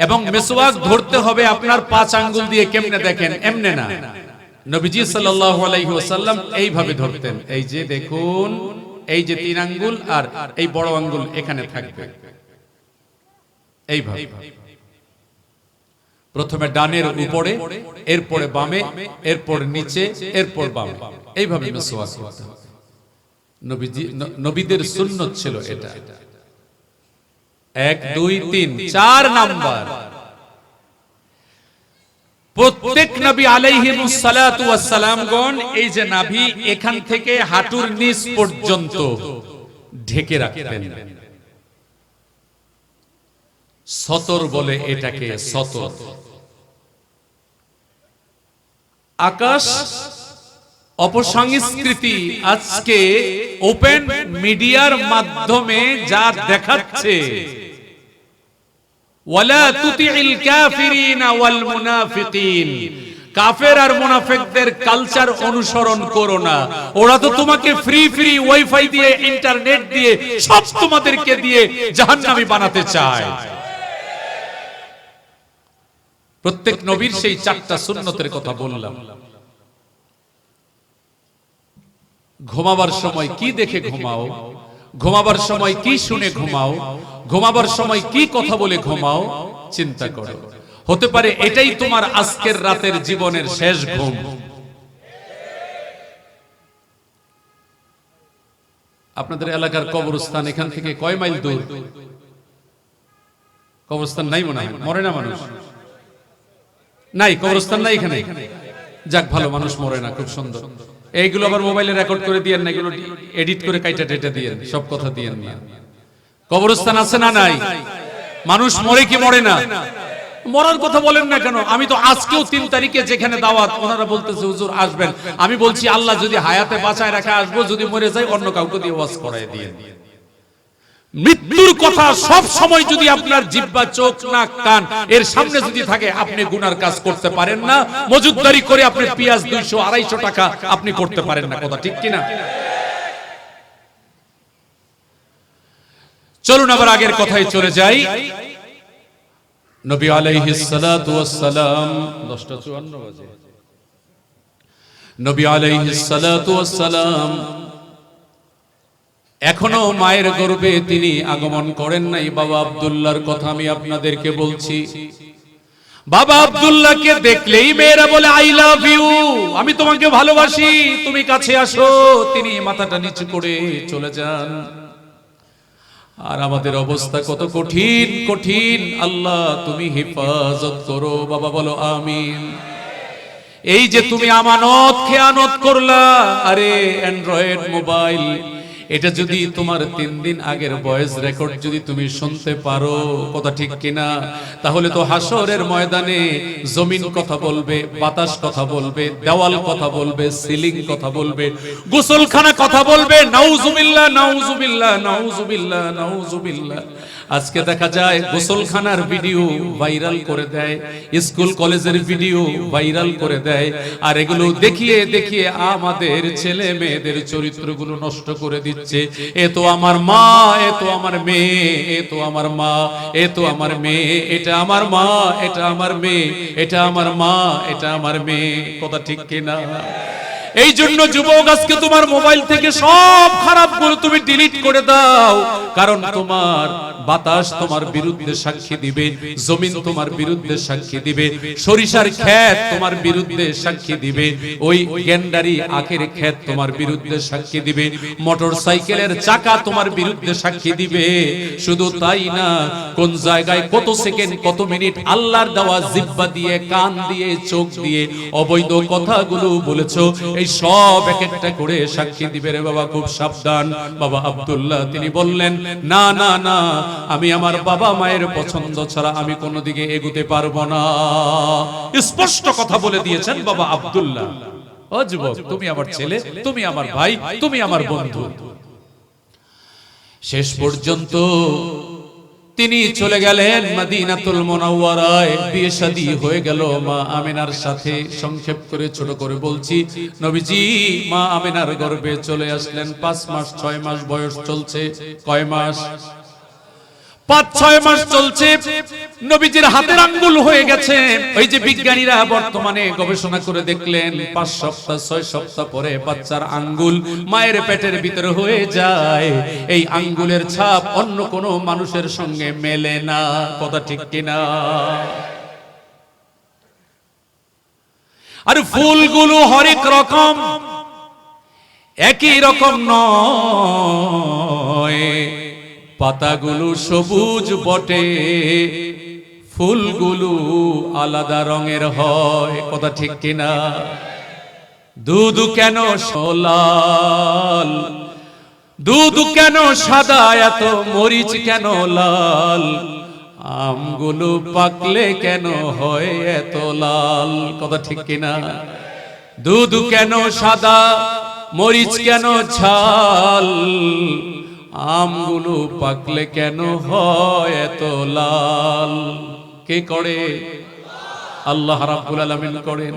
এবং মিসওয়াক ধরতে হবে আপনার 5 আঙ্গুল দিয়ে। কেমনে দেখেন? এমনে না, নবীজি সাল্লাল্লাহু আলাইহি ওয়াসাল্লাম এইভাবে ধরতেন, এই যে দেখুন, এই যে 3 আঙ্গুল আর এই বড় আঙ্গুল এখানে থাকবে, এইভাবে। প্রথমে ডানের উপরে, এরপরে বামে, এরপর নিচে, এরপর বামে, এইভাবে মিসওয়াক করতে হবে। নবীদের সুন্নাত ছিল এটা। 1 2 3 4 নাম্বার, প্রত্যেক নবী আলাইহিমুস সালাতু ওয়াস সালামগণ এই যে নাভি এখান থেকে হাঁটুর নিচ পর্যন্ত ঢেকে রাখতেন। সতর বলে এটাকে, সতর। আকাশ অপসংস্কৃতি আজকে ওপেন মিডিয়ার মাধ্যমে যা দেখাচ্ছে, ওয়ালা তুতিইল কাফিরিনা ওয়াল মুনাফিকিন, কাফের আর মুনাফিকদের কালচার অনুসরণ করো না। ওরা তো তোমাকে ফ্রি ফ্রি ওয়াইফাই দিয়ে, ইন্টারনেট দিয়ে, সব তোমাদেরকে দিয়ে জাহান্নামী বানাতে চায়। প্রত্যেক নবীর সেই 4টা সুন্নতের কথা বললাম। ঘুমাবার সময় কি দেখে ঘুমাও, ঘুমাবার সময় কি শুনে ঘুমাও, ঘুমাবার সময় কি কথা বলে ঘুমাও, চিন্তা করো। হতে পারে এটাই তোমার আজকের রাতের জীবনের শেষ ঘুম। আপনাদের এলাকার কবরস্থান এখান থেকে কয় মাইল দূর? কবরস্থান নাই মনে হয়, মরে না মানুষ? নাই, কবরস্থান নাই এখানে। যাক, ভালো, মানুষ মরে না, খুব সুন্দর। এইগুলো আবার মোবাইলে রেকর্ড করে দিয়েন না, এগুলো এডিট করে কাইটা টেটা দিয়েন, সব কথা দিয়েন না। কবরস্থান আছে না নাই? মানুষ মরে কি মরে না? মরার কথা বলেন না কেন? আমি তো আজকেও 3 তারিখে যেখানে দাওয়াত, ওনারা বলতেছে হুজুর আসবেন। আমি বলছি আল্লাহ যদি হায়াতে বাঁচায় রাখে আসবো, যদি মরে যাই অন্য কাউকে দিয়ে ওয়াজ করায় দিয়ে। মৃত্যুর কথা সব সময় যদি আপনার জিহ্বা, চোখ, নাক, কান এর সামনে যদি থাকে, আপনি গুনার কাজ করতে পারেন না। মজুদদারি করে আপনি পেঁয়াজ 200 250 টাকা আপনি করতে পারেন না, কথা ঠিক কিনা? চলুন আবার আগের কথায় চলে যাই। নবী আলাইহিস সালাতু ওয়াস সালাম 10:54 বাজে। নবী আলাইহিস সালাতু ওয়াস সালাম এখনো মায়ের গর্ভে তিনি আগমন করেন নাই। বাবা আব্দুল্লাহর কথা আমি আপনাদেরকে বলছি। বাবা আব্দুল্লাহকে দেখলেই মেয়েরা বলে আই লাভ ইউ, আমি তোমাকে ভালোবাসি, তুমি কাছে আসো। তিনি মাথাটা নিচু করে চলে যান। আর আমাদের অবস্থা কত কঠিন কঠিন। আল্লাহ তুমি হেফাজত করো। বাবা বলো আমিন। এই যে তুমি আমানত খেয়ানত করলা, আরে অ্যান্ড্রয়েড মোবাইল, এটা যদি তোমার 3 দিন আগের ভয়েস রেকর্ড যদি তুমি শুনতে পারো, কথা ঠিক কিনা, তাহলে তো হাসরের ময়দানে জমিন কথা বলবে, বাতাস কথা বলবে, দেওয়াল কথা বলবে, সিলিং কথা বলবে, গোসলখানা কথা বলবে। নাউজুবিল্লাহ নাউজুবিল্লাহ নাউজুবিল্লাহ নাউজুবিল্লাহ। আজকে দেখা যায় গোসলখানার ভিডিও ভাইরাল করে দেয়, স্কুল কলেজের ভিডিও ভাইরাল করে দেয়, আর এগুলো দেখিয়ে দেখিয়ে আমাদের ছেলে মেয়েদের চরিত্রগুলো নষ্ট করে দিচ্ছে। এ তো আমার মা, এ তো আমার মেয়ে, এ তো আমার মা, এ তো আমার মেয়ে, এটা আমার মা, এটা আমার মেয়ে, এটা আমার মা, এটা আমার মেয়ে, কথা ঠিক কিনা? এই জন্য যুবক, আজকে তোমার মোবাইল থেকে সব খারাপগুলো তুমি ডিলিট করে দাও। কারণ তোমার বাতাস তোমার বিরুদ্ধে সাক্ষী দিবে, জমিন তোমার বিরুদ্ধে সাক্ষী দিবে, সরিষার ক্ষেত তোমার বিরুদ্ধে সাক্ষী দিবে, ওই গেন্ডারি আখের ক্ষেত তোমার বিরুদ্ধে সাক্ষী দিবে, মোটর সাইকেলের চাকা তোমার বিরুদ্ধে সাক্ষী দিবে। শুধু তাই না, কোন জায়গায় কত সেকেন্ড কত মিনিট আল্লাহর দেওয়া জিহ্বা দিয়ে, কান দিয়ে, চোখ দিয়ে অবৈধ কথাগুলো বলেছো, এই সব এক একটা করে সাক্ষী দিবে রে বাবা, খুব সাবধান। বাবা আব্দুল্লাহ তিনি বললেন, না না না, আমি আমার বাবা মায়ের পছন্দ ছাড়া আমি কোনো দিকে এগুতে পারবো না। স্পষ্ট কথা বলে দিয়েছেন বাবা আব্দুল্লাহ। ও যুবক, তুমি আমার ছেলে, তুমি আমার ভাই, তুমি আমার বন্ধু। শেষ পর্যন্ত তিনি চলে গেলেন মদিনাতুল মুনাওয়ারায়। বিয়ে শাদী হয়ে গেল মা আমিনার সাথে। সংক্ষেপ করে ছোট করে বলছি, নবীজি মা আমিনার গর্ভে চলে আসলেন। 5 মাস 6 মাস বয়স চলছে। কয় মাস? 5-6 মাস চলছে, নবীজির হাতের আঙ্গুল হয়ে গেছে। ওই যে বিজ্ঞানীরা বর্তমানে গবেষণা করে দেখলেন 5 সপ্তাহ 6 সপ্তাহ পরে বাচ্চার আঙ্গুল মায়ের পেটের ভিতরে হয়ে যায়। এই আঙ্গুলের ছাপ অন্য কোনো মানুষের সঙ্গে মেলে না। কথা ঠিক কিনা? আর ফুলগুলো হরেক রকম, একই রকম নয়। পাতাগুলো সবুজ বটে, ফুলগুলো আলাদা রঙের হয়। কথা ঠিক কিনা? দুধ কেন লাল, দুধ কেন সাদা, এত মরিচ কেন লাল, আমগুলো পাকলে কেন হয় এত লাল। কথা ঠিক কিনা? দুধ কেন সাদা, মরিচ কেন ঝাল, আমগুলো পাকলে কেন হয় এত লাল। কে করে? আল্লাহ রাব্বুল আলামিন করেন।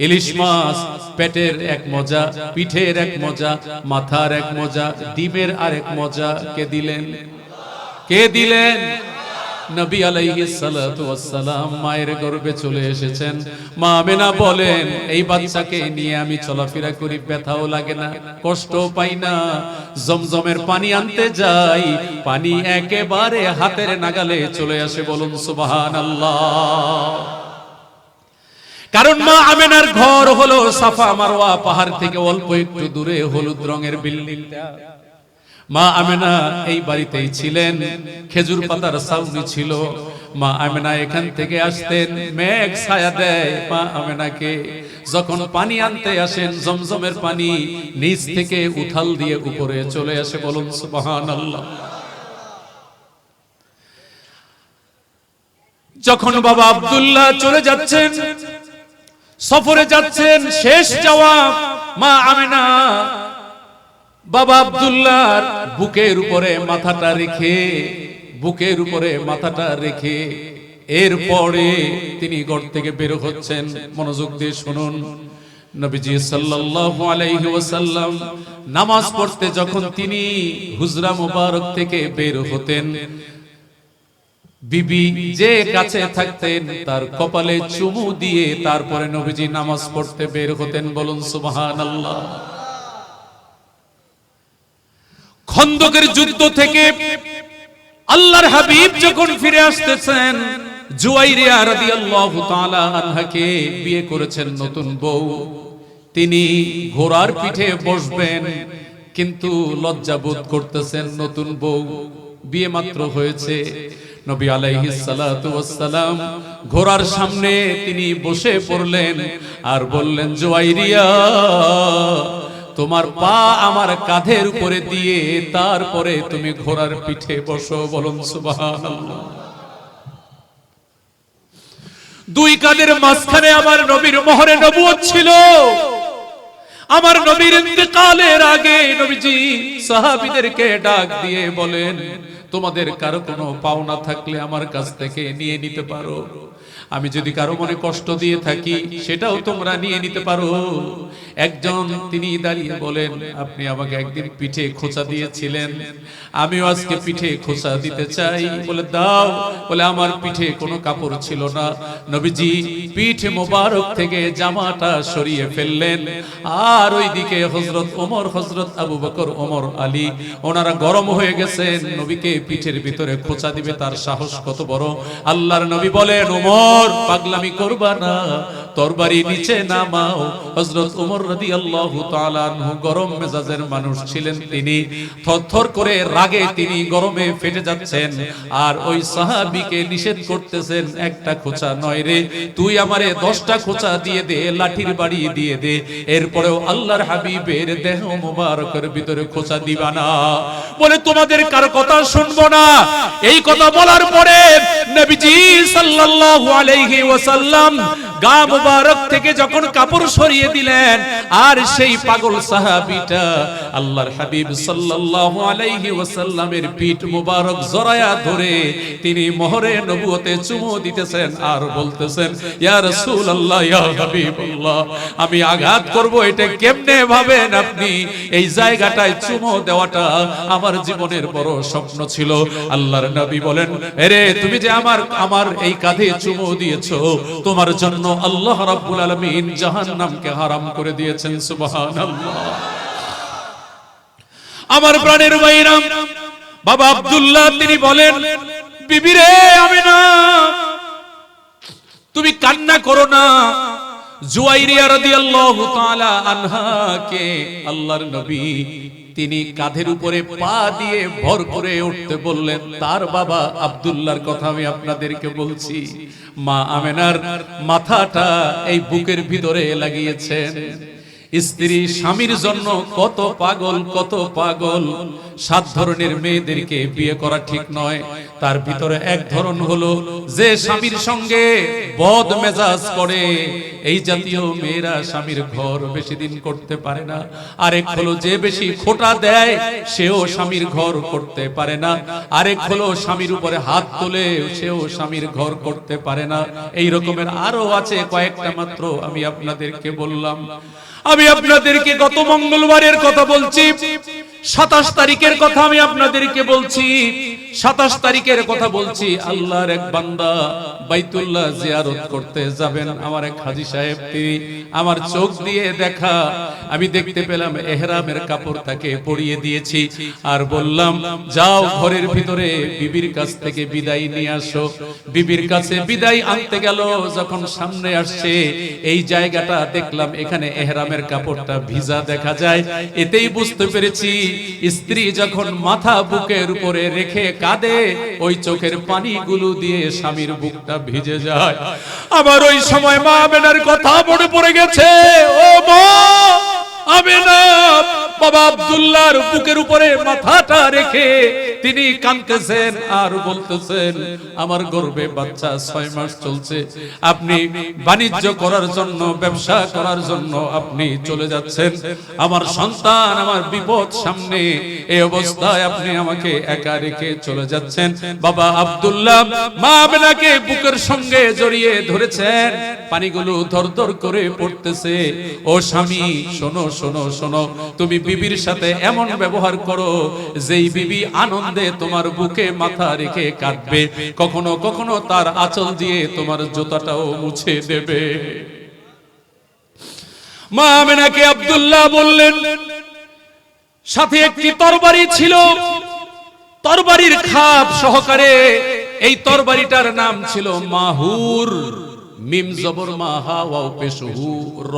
ইলিশ মাছ পেটের এক মজা, পিঠের এক মজা, মাথার এক মজা, ডিমের আরেক মজা। কে দিলেন? কে দিলেন? নবী আলাইহিস সালাতু ওয়াস সালাম মায়ের গর্ভে চলে এসেছেন। মা আমেনা বলেন, এই বাচ্চাকে নিয়ে আমি চলাফেরা করি, ব্যথাও লাগে না, কষ্টও পাই না। জমজমের পানি আনতে যাই, পানি একেবারে হাতের নাগালে চলে আসে। বলুন সুবহানাল্লাহ। কারণ মা আমেনার ঘর হলো সাফা মারওয়া পাহাড় থেকে অল্প একটু দূরে হলুদ রঙের বিল্ডিংটা। মা আমেনা এই বাড়িতেই ছিলেন, খেজুর পাতার ছাউনি ছিল। মা আমেনা এখান থেকে আসতেন, মেঘ ছায়া দেয় মা আমেনাকে। যখন পানি আনতে আসেন, জমজমের পানি নিচ থেকে উথাল দিয়ে উপরে চলে আসে। বলুন সুবহানাল্লাহ। যখন বাবা আব্দুল্লাহ চলে যাচ্ছেন, সফরে যাচ্ছেন, শেষ যাওয়া, মা আমেনা বাবা আব্দুল্লাহর বুকের উপরে মাথাটা রেখে, বুকের উপরে মাথাটা রেখে এরপরে তিনি ঘর থেকে বের হচ্ছেন। মনোযোগ দিয়ে শুনুন। নবীজি সাল্লাল্লাহু আলাইহি ওয়াসাল্লাম নামাজ পড়তে যখন তিনি হুজরা মুবারক থেকে বের হতেন, বিবি যে কাছে থাকতেন তার কপালে চুমু দিয়ে তারপরে নবীজি নামাজ পড়তে বের হতেন। বলুন সুবহানাল্লাহ। খন্দকের যুদ্ধ থেকে আল্লাহর হাবিব যখন ফিরে আসতেছেন, জুয়াইরিয়া রাদিয়াল্লাহু তাআলা আনহাকে বিয়ে করেছেন নতুন বউ। তিনি ঘোড়ার পিঠে বসবেন, কিন্তু লজ্জা বোধ করতেছেন। নতুন বউ, বিয়ে মাত্র হয়েছে। নবী আলাইহিস সালাতু ওয়াস সালাম ঘোড়ার সামনে তিনি বসে পড়লেন আর বললেন, জুয়াইরিয়া, তোমার পা আমার কাঁধের উপরে দিয়ে তারপরে তুমি ঘোড়ার পিঠে বসো। বলুন সুবহানাল্লাহ। দুই কাঁধের মাঝখানে আমার নবীর মোহরে নবুয়ত ছিল। আমার নবীর ইন্তেকালের আগে নবীজি সাহাবীদেরকে ডাক দিয়ে বলেন, তোমাদের কারো কোনো পাওনা থাকলে আমার কাছ থেকে নিয়ে নিতে পারো। আমি যদি কারো মনে কষ্ট দিয়ে থাকি সেটাও তোমরা নিয়ে নিতে পারো। একজন তিনি দাঁড়িয়ে বলেন, আপনি আমাকে একদিন পিঠে খোঁচা দিয়েছিলেন, আমিও আজকে পিঠে খোঁচা দিতে চাই। বলে দাও। বলে আমার পিঠে কোনো কাপড় ছিল না। নবীজি পিঠ মোবারক থেকে জামাটা সরিয়ে ফেললেন। আর ওইদিকে হযরত ওমর, হযরত আবু বকর, ওমর, আলী ওনারা গরম হয়ে গেছেন। নবীকে পিঠের ভিতরে খোঁচা দিবে, তার সাহস কত বড়। আল্লাহর নবী বলেন, ওমর পাগলামি করবা না, তরবারি নিচে নামাও। হযরত ওমর রাদিয়াল্লাহু তাআলা আনহু গরম মেজাজের মানুষ ছিলেন। তিনি থরথর করে রাগে তিনি গরমে ফেটে যাচ্ছেন। আর ওই সাহাবীকে নিষেধ করতেছেন, একটা খোঁচা নয় রে, তুই আমারে 10টা খোঁচা দিয়ে দে, লাঠির বাড়ি দিয়ে দে, এরপরেও আল্লাহর হাবিবের দেহ মোবারকের ভিতরে খোঁচা দিবা না। বলে তোমাদের কার কথা শুনবো না। এই কথা বলার পরে নবীজি সাল্লাল্লাহু আলাইহি ওয়াসাল্লাম গা মুবারক থেকে যখন কাপড় সরিয়ে দিলেন, আর সেই পাগল সাহাবীটা আল্লাহর হাবিব সাল্লাল্লাহু আলাইহি ওয়াসাল্লামের পিঠ মুবারক জড়ায়া ধরে তিনি মোহরে নবুয়তে চুমু দিতেছেন আর বলতেছেন, ইয়া রাসূলুল্লাহ, ইয়া হাবিবাল্লাহ, আমি আঘাত করব এটা কেমনে ভাবেন আপনি? এই জায়গাটায় চুমু দেওয়াটা আমার জীবনের বড় স্বপ্ন ছিল। আল্লাহর নবী বলেন, আরে তুমি যে আমার এই কাঁধে চুমু দিয়েছো, তোমার জন্য আল্লাহ রাব্বুল আলামিন জাহান্নামকে হারাম করে দিয়েছেন। সুবহানাল্লাহ। আমার প্রাণের ভাইরা, বাবা আব্দুল্লাহ তিনি বলেন, বিবি রে আমিনা, তুমি কান্না করো না। জুয়াইরিয়া রাদিয়াল্লাহু তাআলা আনহাকে আল্লাহর নবী তিনি কাঁধের উপরে পা দিয়ে ভর করে উঠতে বললেন। তার বাবা আব্দুল্লাহর কথা আমি আপনাদেরকে বলছি। মা আমেনার মাথাটা এই বুকের ভিতরে লাগিয়েছেন। স্ত্রী স্বামীর জন্য কত পাগল, কত পাগল। 7 ধরনের মেয়েদেরকে বিয়ে করা ঠিক নয়। তার ভিতরে এক ধরন হলো যে স্বামীর সঙ্গে বদ মেজাজ করে, এই জাতীয় মেয়েরা স্বামীর ঘর বেশি দিন করতে পারে না। আরেক হলো যে বেশি খোঁটা দেয়, সেও স্বামীর ঘর করতে পারে না। আরেক হলো স্বামীর উপরে হাত তোলে, সেও স্বামীর ঘর করতে পারে না। এই রকমের আরো আছে কয়েকটা, মাত্র আমি আপনাদেরকে বললাম। আমি আপনাদেরকে গত মঙ্গলবারের কথা বলছি, 27 তারিখের কথা আমি আপনাদেরকে বলছি। 27 তারিখের কথা বলছি। আল্লাহর এক বান্দা বাইতুল্লাহ জিয়ারত করতে যাবেন। আমার এক হাজী সাহেব, তিনি আমার চোখ দিয়ে দেখা, আমি দেখতে পেলাম ইহরামের কাপড় তাকে পরিয়ে দিয়েছি আর বললাম, যাও ঘরের ভিতরে বিবির কাছ থেকে বিদায় নিয়ে আসো। বিবির কাছে বিদায় আনতে গেল, যখন সামনে আসছে এই জায়গাটা দেখলাম এখানে ইহরামের কাপড়টা ভিজা দেখা যায়। এতেই বুঝতে পেরেছি স্ত্রী যখন মাথা বুকের উপরে রেখে কাঁদে, ওই চোখের পানিগুলো দিয়ে স্বামীর বুকটা ভিজে যায়। আবার ওই সময় মা আমেনার কথা মনে পড়ে গেছে। ও মা আমেনা, বাবা আব্দুল্লাহর বুকের উপরে মাথাটা রেখে তিনি কাঁদতেছেন আর বলতেছেন, আমার গর্ভে বাচ্চা 6 মাস চলছে, আপনি বাণিজ্য করার জন্য, ব্যবসা করার জন্য আপনি চলে যাচ্ছেন, আমার সন্তান, আমার বিপদ সামনে, এই অবস্থায় আপনি আমাকে একা রেখে চলে যাচ্ছেন। বাবা আব্দুল্লাহ মা আমেনাকে বুকের সঙ্গে জড়িয়ে ধরেছেন, পানিগুলো ধরধর করে পড়তেছে। ও স্বামী, শোনো শোনো শোনো, তুমি বিবির সাথে এমন ব্যবহার করো যেই বিবি আনন্দে তোমার বুকে মাথা রেখে কাঁদবে, কখনো কখনো তার আঁচল দিয়ে তোমার জুতাটাও মুছে দেবে। মা আমেনাকে আব্দুল্লাহ বললেন, সাথে একটি তরবারি ছিল, তরবারির খাপ সহকারে। এই তরবারিটার নাম ছিল মাহুর, মিম জবর মা হা ওয়াও পেশ হু র,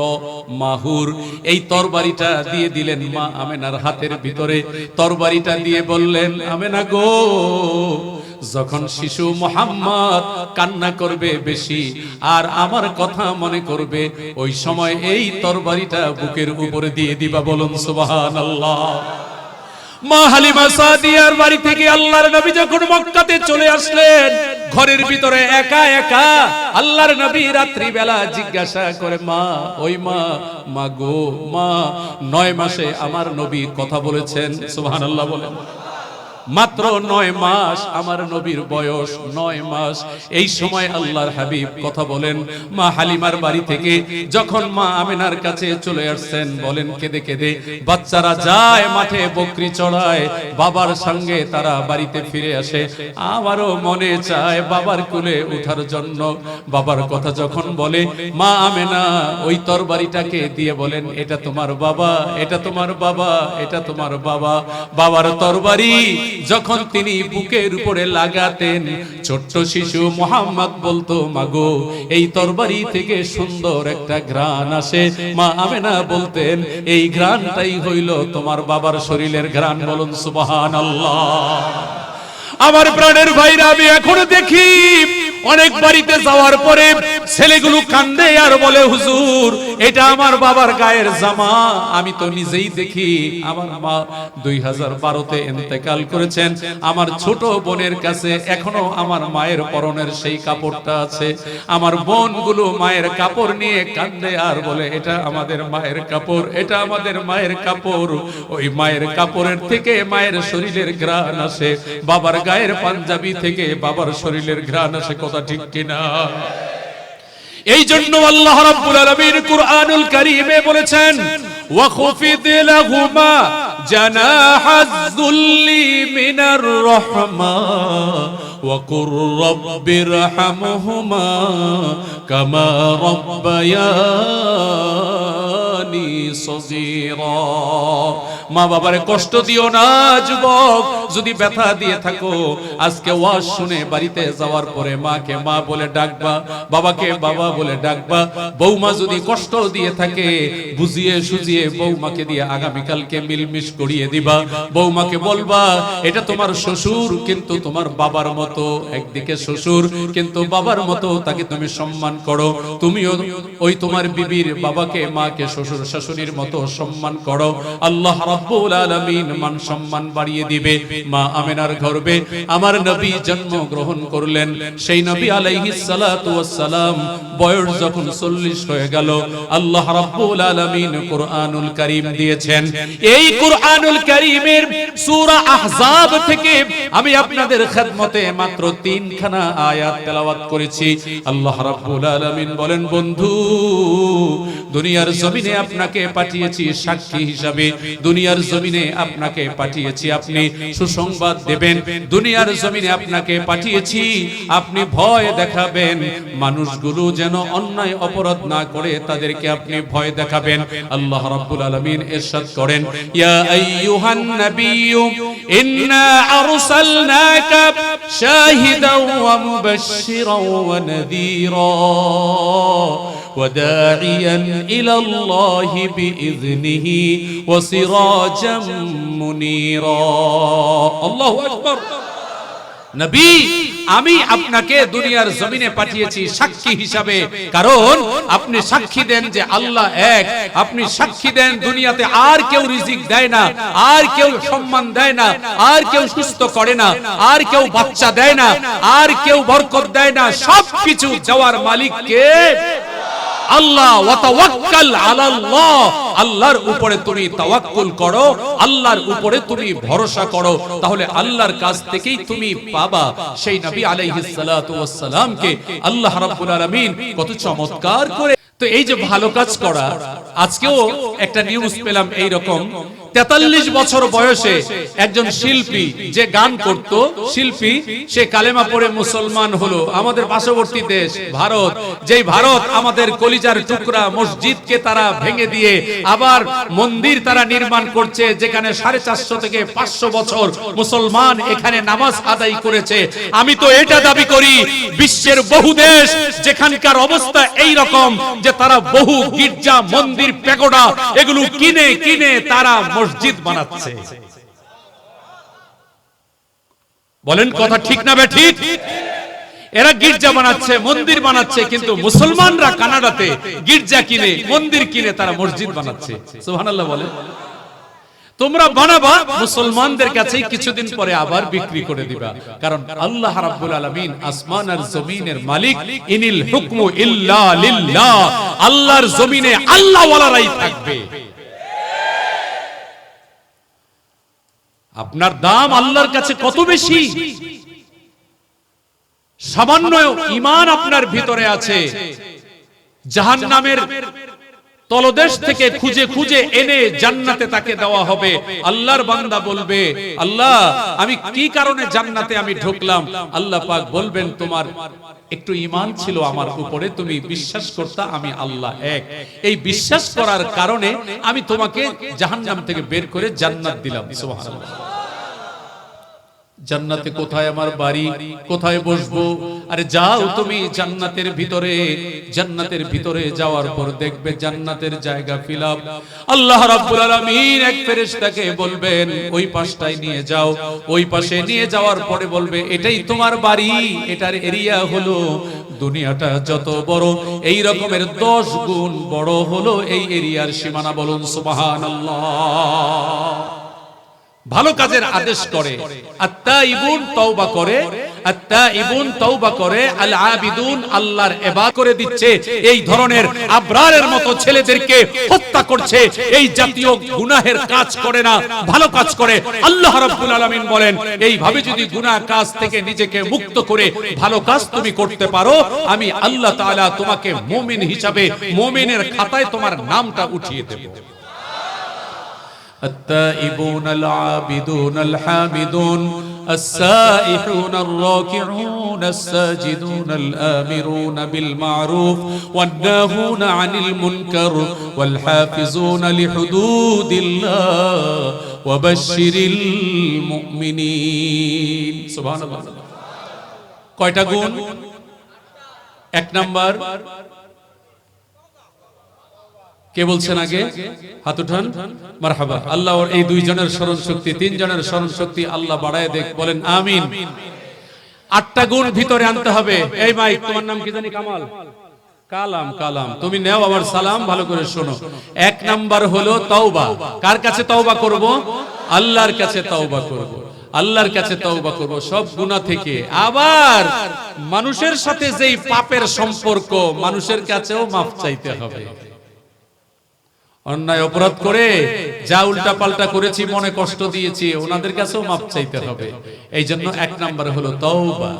মাহুর। এই তরবারিটা দিয়ে দিলেন মা আমেনার হাতের ভিতরে। তরবারিটা দিয়ে বললেন, আমেনা গো, যখন শিশু মুহাম্মদ কান্না করবে বেশি আর আমার কথা মনে করবে, ওই সময় এই তরবারিটা বুকের উপরে দিয়ে দিবা। বলুন সুবহানাল্লাহ। মা হালিমা সাদিয়ার বাড়ি থেকে আল্লাহর নবী যখন মক্কাতে চলে আসলেন, ঘরের ভিতরে একা একা আল্লাহর নবী রাত্রি বেলা জিজ্ঞাসা করে, মা, ওই মা, মা গো, মা, 9 মাসে আমার নবী কথা বলেছেন। সুবহানাল্লাহ বলেন। মাত্র 9 মাস আমার নবীর বয়স, 9 মাস। এই সময় আল্লাহর হাবিব কথা বলেন। মা হালিমার বাড়ি থেকে যখন মা আমেনার কাছে চলে আসছেন, বলেন কেঁদে কেঁদে, বাচ্চারা যায় মাঠে বকরি চড়ায়, বাবার সঙ্গে তারা বাড়িতে ফিরে আসে। আমারও মনে চায় বাবার কোলে ওঠার জন্য। বাবার কথা যখন বলে, মা আমেনা ওই তরবারিটাকে দিয়ে বলেন, এটা তোমার বাবা, এটা তোমার বাবা, এটা তোমার বাবা। বাবার তরবারি যখন তিনি বুকের উপরে লাগাতেন, ছোট্ট শিশু মুহাম্মদ বলতো, মাগো, এই তরবারি থেকে সুন্দর একটা ঘ্রাণ আসে। মা আমেনা বলতেন, এই ঘ্রাণটাই হইল তোমার বাবার শরীরের ঘ্রাণ। বলুন সুবহানাল্লাহ। আমার প্রাণের ভাইরা, আমি এখনো দেখি অনেক বাড়িতে যাওয়ার পরে ছেলেগুলো কান্দে আর বলে, হুজুর এটা আমার বাবার গায়ের জামা। আমি তো নিজেই দেখি আমার মা 2012-তে ইন্তেকাল করেছেন, আমার ছোট বোনের কাছে এখনো আমার মায়ের পরনের সেই কাপড়টা আছে। আমার বোনগুলো মায়ের কাপড় নিয়ে কাঁদে আর বলে এটা আমাদের মায়ের কাপড়, এটা আমাদের মায়ের কাপড়। ওই মায়ের কাপড়ের থেকে মায়ের শরীরের ঘ্রাণ আসে, বাবার গায়ের পাঞ্জাবি থেকে বাবার শরীরের ঘ্রাণ আসে। কথা ঠিক কিনা? এই জন্য আল্লাহ রাব্বুল আলামিন কুরআনুল কারীমে বলেছেন ওয়াখফিদ লাহুমা জানাহায-যুল্লি মিনার রাহমা ওয়া কুর রাব্বিরহামহুমা কামা রাব্বায়ানি সগীরা। মা বাবারে কষ্ট দিও না যুবক, যদি ব্যথা দিয়ে থাকো আজকে ওয়াজ শুনে বাড়িতে যাওয়ার পরে মাকে মা বলে ডাকবা, বাবাকে বাবা বলে ডাকবা। বৌমা যদি কষ্ট দিয়ে থাকে বুঝিয়ে সুজিয়ে বৌমাকে দিয়ে আগামীকালকে মিলমিশ করিয়ে দিবা। বৌমাকে বলবা এটা তোমার শ্বশুর কিন্তু তোমার বাবার মতো, একদিকে শ্বশুর কিন্তু বাবার মতো, তাকে তুমি সম্মান করো। তুমিও ওই তোমার বিবির বাবাকে মাকে শ্বশুর শাশুড়ির মতো সম্মান করো। আল্লাহ রাব্বুল আলামিন মান সম্মান বাড়িয়ে দিবে। মা আমিনার গর্ভে আমার নবী জন্ম গ্রহণ করলেন। সেই নবী আলাইহিস সালাতু ওয়াস সালাম বয়স যখন 40 হয়ে গেল, আল্লাহ রাব্বুল আলামিন কুরআনুল কারীম দিয়েছেন। এই কুরআনুল কারীমের সূরা আহজাব থেকে আমি আপনাদের খেদমতে মাত্র 3খানা আয়াত তেলাওয়াত করেছি। আল্লাহ রাব্বুল আলামিন বলেন, বন্ধু দুনিয়ার জমিনে আপনাকে পাঠিয়েছি সাক্ষী হিসাবে, দুনিয়ার জমিনে আপনাকে পাঠিয়েছি আপনি সুসংবাদ দেবেন, দুনিয়ার জমিনে আপনাকে পাঠিয়েছি আপনি ভয় দেখাবেন, মানুষগুলো যেন অন্যায় অপরাধ না করে তাদেরকে আপনি ভয় দেখাবেন। আল্লাহ রাব্বুল আলামিন ইরশাদ করেন, ইয়া আইয়ুহান নাবিয়্যু ইন্না আরসালনাকা শাহিদাও ওয়া মুবাশশিরাও ওয়া নাযীরা ওয়া দাঈয়ান ইলাল্লাহি বিইذনিহি ওয়া সিরাজাম মুনীরা। আল্লাহু আকবার। নবী আমি আপনাকে দুনিয়ার জমিনে পাঠিয়েছি সাক্ষী হিসাবে, কারণ আপনি সাক্ষী দেন যে আল্লাহ এক, আপনি সাক্ষী দেন দুনিয়াতে আর কেউ রিজিক দেয় না, আর কেউ সম্মান দেয় না, আর কেউ সুস্থ করে না, আর কেউ বাচ্চা দেয় না, আর কেউ বরকত দেয় না, সবকিছু দেওয়ার মালিক কে? আল্লাহ। ওয়া তাওয়াক্কাল আলাল্লাহ, আল্লাহর উপরে তুমি তাওয়াক্কুল করো, আল্লাহর উপরে তুমি ভরসা করো, তাহলে আল্লাহর কাছ থেকেই তুমি পাবা। সেই নবী আলাইহিস সালাতু ওয়াস সালামকে আল্লাহ রাব্বুল আলামিন কত চমৎকার করে। তো এই যে ভালো কাজ করা, আজকেও একটা নিউজ পেলাম এই রকম 43 বছর বয়সে একজন শিল্পী যে গান করত, শিল্পী সে কালেমা পড়ে মুসলমান হলো। আমাদের পার্শ্ববর্তী দেশ ভারত, যেই ভারত আমাদের কলিজার টুকরা, মসজিদকে তারা ভেঙে দিয়ে আবার মন্দির তারা নির্মাণ করছে, যেখানে 450 থেকে 500 বছর মুসলমান এখানে নামাজ আদায় করেছে। আমি তো এটা দাবি করি বিশ্বের বহু দেশ যেখানকার অবস্থা এই রকম যে তারা বহু গির্জা মন্দির প্যাগোডা এগুলো কিনে কিনে তারা মসজিদ বানাচ্ছে। বলেন কথা ঠিক না বেঠিক? এরা গির্জা বানাচ্ছে, মন্দির বানাচ্ছে, কিন্তু মুসলমানরা কানাডাতে গির্জা কিনে মন্দির কিনে তারা মসজিদ বানাচ্ছে। সুবহানাল্লাহ বলে। তোমরা বানাবা, মুসলমানদের কাছে কিছুদিন পরে আবার বিক্রি করে দিবা, কারণ আল্লাহ রাব্বুল আলামিন আসমান আর জমিনের মালিক। ইনিল হুকমু ইল্লা লিল্লাহ, আল্লাহর জমিনে আল্লাহ ওয়ালারাই থাকবে। আপনার দাম আল্লাহর কাছে কত বেশি। সামান্য ঈমান আপনার ভিতরে আছে, জাহান্নামের তলদেশ থেকে খুঁজে খুঁজে এনে জান্নাতে তাকে দেওয়া হবে। আল্লাহর বান্দা বলবে, আল্লাহ আমি কি কারণে জান্নাতে আমি ঢুকলাম? আল্লাহ পাক বলবেন, তোমার একটু ঈমান ছিল আমার উপরে, তুমি বিশ্বাস করতা আমি আল্লাহ এক। এই বিশ্বাস করার কারণে আমি তোমাকে জাহান্নাম থেকে বের করে জান্নাত দিলাম। সুবহানাল্লাহ। জান্নাতে কোথায় আমার বাড়ি, কোথায় বসবো? আরে যাও তুমি জান্নাতের ভিতরে, জান্নাতের ভিতরে যাওয়ার পর দেখবে জান্নাতের জায়গা ফিলাপ। আল্লাহ রাব্বুল আলামিন এক ফেরেশতাকে বলবেন ওই পাশটায় নিয়ে যাও। ওই পাশে নিয়ে যাওয়ার পরে বলবে এটাই তোমার বাড়ি, এটার এরিয়া হলো দুনিয়াটা যত বড় এই রকমের 10 গুণ বড় হলো এই এরিয়ার সীমানা। বলুন সুবহানাল্লাহ। ভালো কাজের আদেশ করে, আত্তাইবুন তওবা করে, আত্তাইবুন তওবা করে, আল আবিদুন আল্লাহর ইবাদত করে দিচ্ছে। এই ধরনের আবরারের মতো ছেলেদেরকে হত্যা করছে, এই জাতীয় গুনাহের কাজ করে না, ভালো কাজ করে। আল্লাহ রাব্বুল আলামিন বলেন, এইভাবে যদি গুনাহ কাজ থেকে নিজেকে মুক্ত করে ভালো কাজ তুমি করতে পারো, আমি আল্লাহ তাআলা তোমাকে মুমিন হিসাবে মুমিনের খাতায় তোমার নামটা উঠিয়ে দেব। التائبون العابدون الحامدون السائحون الراكعون الساجدون الآمرون بالمعروف والناهون عن المنكر والحافظون لحدود الله وبشر المؤمنين سبحان الله। কয়টা গুণ? এক নাম্বার, কে বলছেন আগে? হাত উঠান। মারহাবা। আল্লাহর এই দুইজনের স্মরণ শক্তি, তিনজনের স্মরণ শক্তি আল্লাহ বাড়ায় দেখ, বলেন আমিন। 8টা গুণ ভিতরে আনতে হবে। এই মাইক, তোমার নাম কি জানি? কামাল, কালাম, কালাম, তুমি নেও আমার সালাম, ভালো করে শোনো। 1 নাম্বার হলো তওবা। কার কাছে তওবা করব? আল্লাহর কাছে তওবা করব, আল্লাহর কাছে তওবা করব সব গুনাহ থেকে। আবার মানুষের সাথে যেই পাপের সম্পর্ক, মানুষের কাছেও মাফ চাইতে হবে। অন্যায় অপরাধ করে যা উল্টা পাল্টা করেছি, মনে কষ্ট দিয়েছি, ওনাদের কাছেও মাফ চাইতে হবে। এই জন্য 1 নাম্বার হলো তওবা,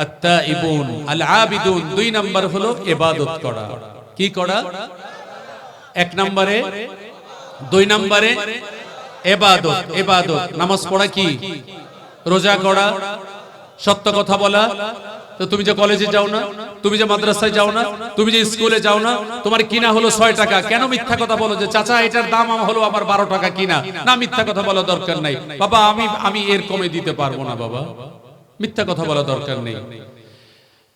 আত্তাইবুন আল আবিদুন। 2 নাম্বার হলো ইবাদত করা। কি করা? 1 নম্বরে, 2 নম্বরে ইবাদত। ইবাদত নামাজ পড়া, কি রোজা করা, সত্য কথা বলা। তো তুমি যে কলেজে যাও না, তুমি যে মাদ্রাসায় যাও না, তুমি যে স্কুলে যাও না, তোমার কিনা হলো 6 টাকা, কেন মিথ্যা কথা বলো যে চাচা এটার দাম হলো আবার 12 টাকা কিনা? না, মিথ্যা কথা বলা দরকার নাই বাবা, আমি এর কমে দিতে পারবো না বাবা, মিথ্যা কথা বলা দরকার নেই।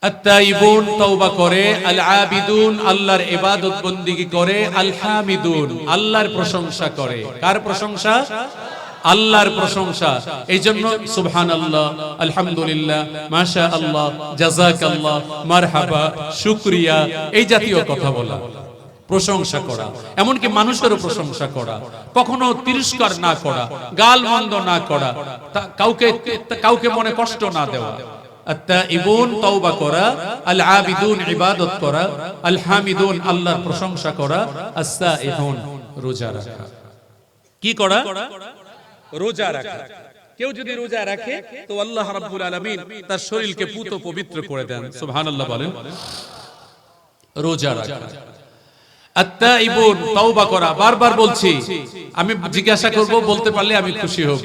আত্তাইবুন তওবা করে, আল আবিদুন আল্লাহর ইবাদত বন্দেগী করে, আল হামিদুন আল্লাহর প্রশংসা করে। কার প্রশংসা? আল্লাহর প্রশংসা। এই জন্য সুবহানাল্লাহ, আলহামদুলিল্লাহ, মাশাআল্লাহ, জাযাকাল্লাহ, মারহাবা, শুকরিয়া, এই জাতীয় কথা বলা, প্রশংসা করা, এমনকি মানুষেরও প্রশংসা করা, কখনো তিরস্কার না করা, গালমন্দ না করা, কাউকে মনে কষ্ট না দেওয়া। আত্তাইবুন তওবা করা, আল আবিদুন ইবাদত করা, আল হামিদুন আল্লাহর প্রশংসা করা, আস-সাইহুন রোজা রাখা। কি করা? রোজা রাখা। কেউ যদি রোজা রাখে তো আল্লাহ রাব্বুল আলামিন তার শরীরকে পুত পবিত্র করে দেন। সুবহানাল্লাহ বলেন। রোজা রাখা, আত্তাইবুন তওবা করা। বারবার বলছি, আমি জিজ্ঞাসা করব, বলতে পারলে আমি খুশি হব।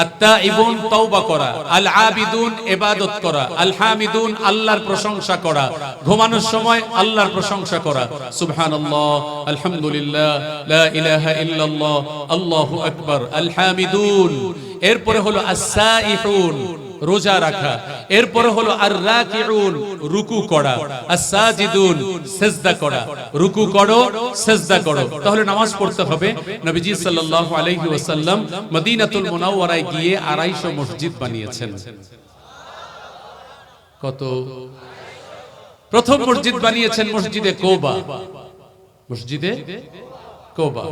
আত্তাইবুন তওবা করা, আল আবিদুন ইবাদত করা, আল হামিদুন আল্লাহর প্রশংসা করা, ঘুমানোর সময় আল্লাহর প্রশংসা করা, সুবহানাল্লাহ, আলহামদুলিল্লাহ, লা ইলাহা ইল্লাল্লাহ, আল্লাহু আকবার, আল হামিদুন। এরপরে হলো আস-সাইহুন রোজা রাখা, এরপরে হলো আর রাকিউন রুকু করা, আস-সাজিদুন সিজদা করা। রুকু করো, সিজদা করো। তাহলে নামাজ পড়তে হবে। নবীজি সাল্লাল্লাহু আলাইহি ওয়াসাল্লাম মদিনাতুল মুনাওয়ারায় গিয়ে 250 মসজিদ বানিয়েছেন। কত? প্রথম মসজিদ বানিয়েছেন মসজিদে কোবা, মসজিদে কোবা।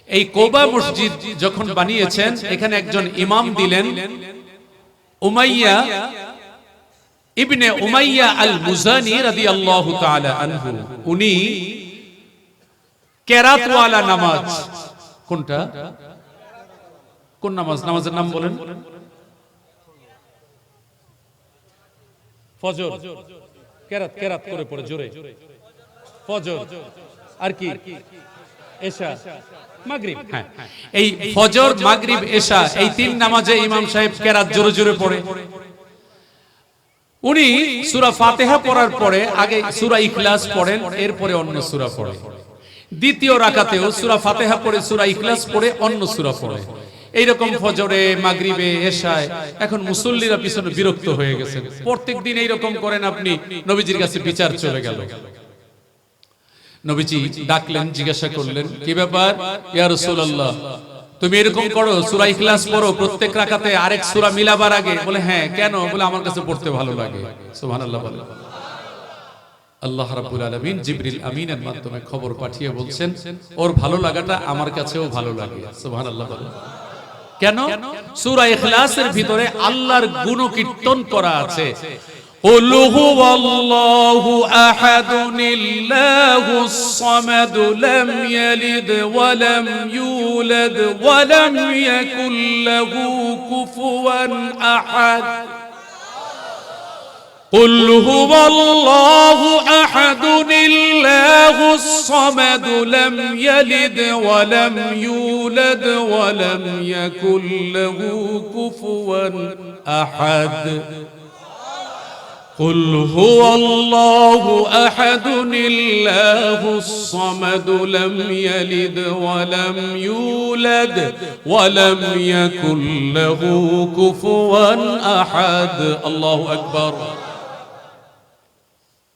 এই কোবা মসজিদ যখন বানিয়েছেন, এখানে একজন ইমাম দিলেন, উমাইয়া ইবনে উমাইয়া আল মুজানি রাদিয়াল্লাহু তাআলা আনহু। উনি কেরাতওয়ালা নামাজ, কোনটা? কোন নামাজ? নামাজের নাম বলেন। ফজর। কেরাত, কেরাত করে পড়ে জোরে। ফজর, আর কি? এশা, মাগরিব। হ্যাঁ, এই ফজর, মাগরিব, এশা, এই 3 নামাজে ইমাম সাহেব কেরাত জোরে জোরে পড়ে। উনি সূরা ফাতিহা পড়ার পরে আগে সূরা ইখলাস পড়েন, এরপরে অন্য সূরা পড়েন। দ্বিতীয় রাকাতেও সূরা ফাতিহা পড়ে, সূরা ইখলাস পড়ে, অন্য সূরা পড়ে। এইরকম ফজরে, মাগরিবে, এশায়। এখন মুসল্লিরা পিছনে বিরক্ত হয়ে গেছেন, প্রত্যেকদিন এইরকম করেন আপনি, নবীজির কাছে বিচার চলে গেল। নবীজি ডাকলেন, জিজ্ঞাসা করলেন, কি ব্যাপার ইয়া রাসূলুল্লাহ, তুমি এরকম করো, সূরা ইখলাস পড়ো প্রত্যেক রাকাতে আরেক সূরা মিলাবার আগে? বলে হ্যাঁ। কেন? বলে আমার কাছে পড়তে ভালো লাগে। সুবহানাল্লাহ বলে। আল্লাহ রাব্বুল আলামিন জিবরিল আমিনের মাধ্যমে খবর পাঠিয়ে বলছেন ওর ভালো লাগাটা আমার কাছেও ভালো লাগে। সুবহানাল্লাহ বলেন। কেন? সূরা ইখলাসের ভিতরে আল্লাহর গুণকীর্তন করা আছে। قل هو الله أحد الله الصمد لم يلد ولم يولد ولم يكن له كفوا أحد قل هو الله أحد الله الصمد لم يلد ولم يولد ولم يكن له كفوا أحد قل هو الله أحد الله الصمد لم يلد ولم يولد ولم يكن له كفوا أحد الله أكبر।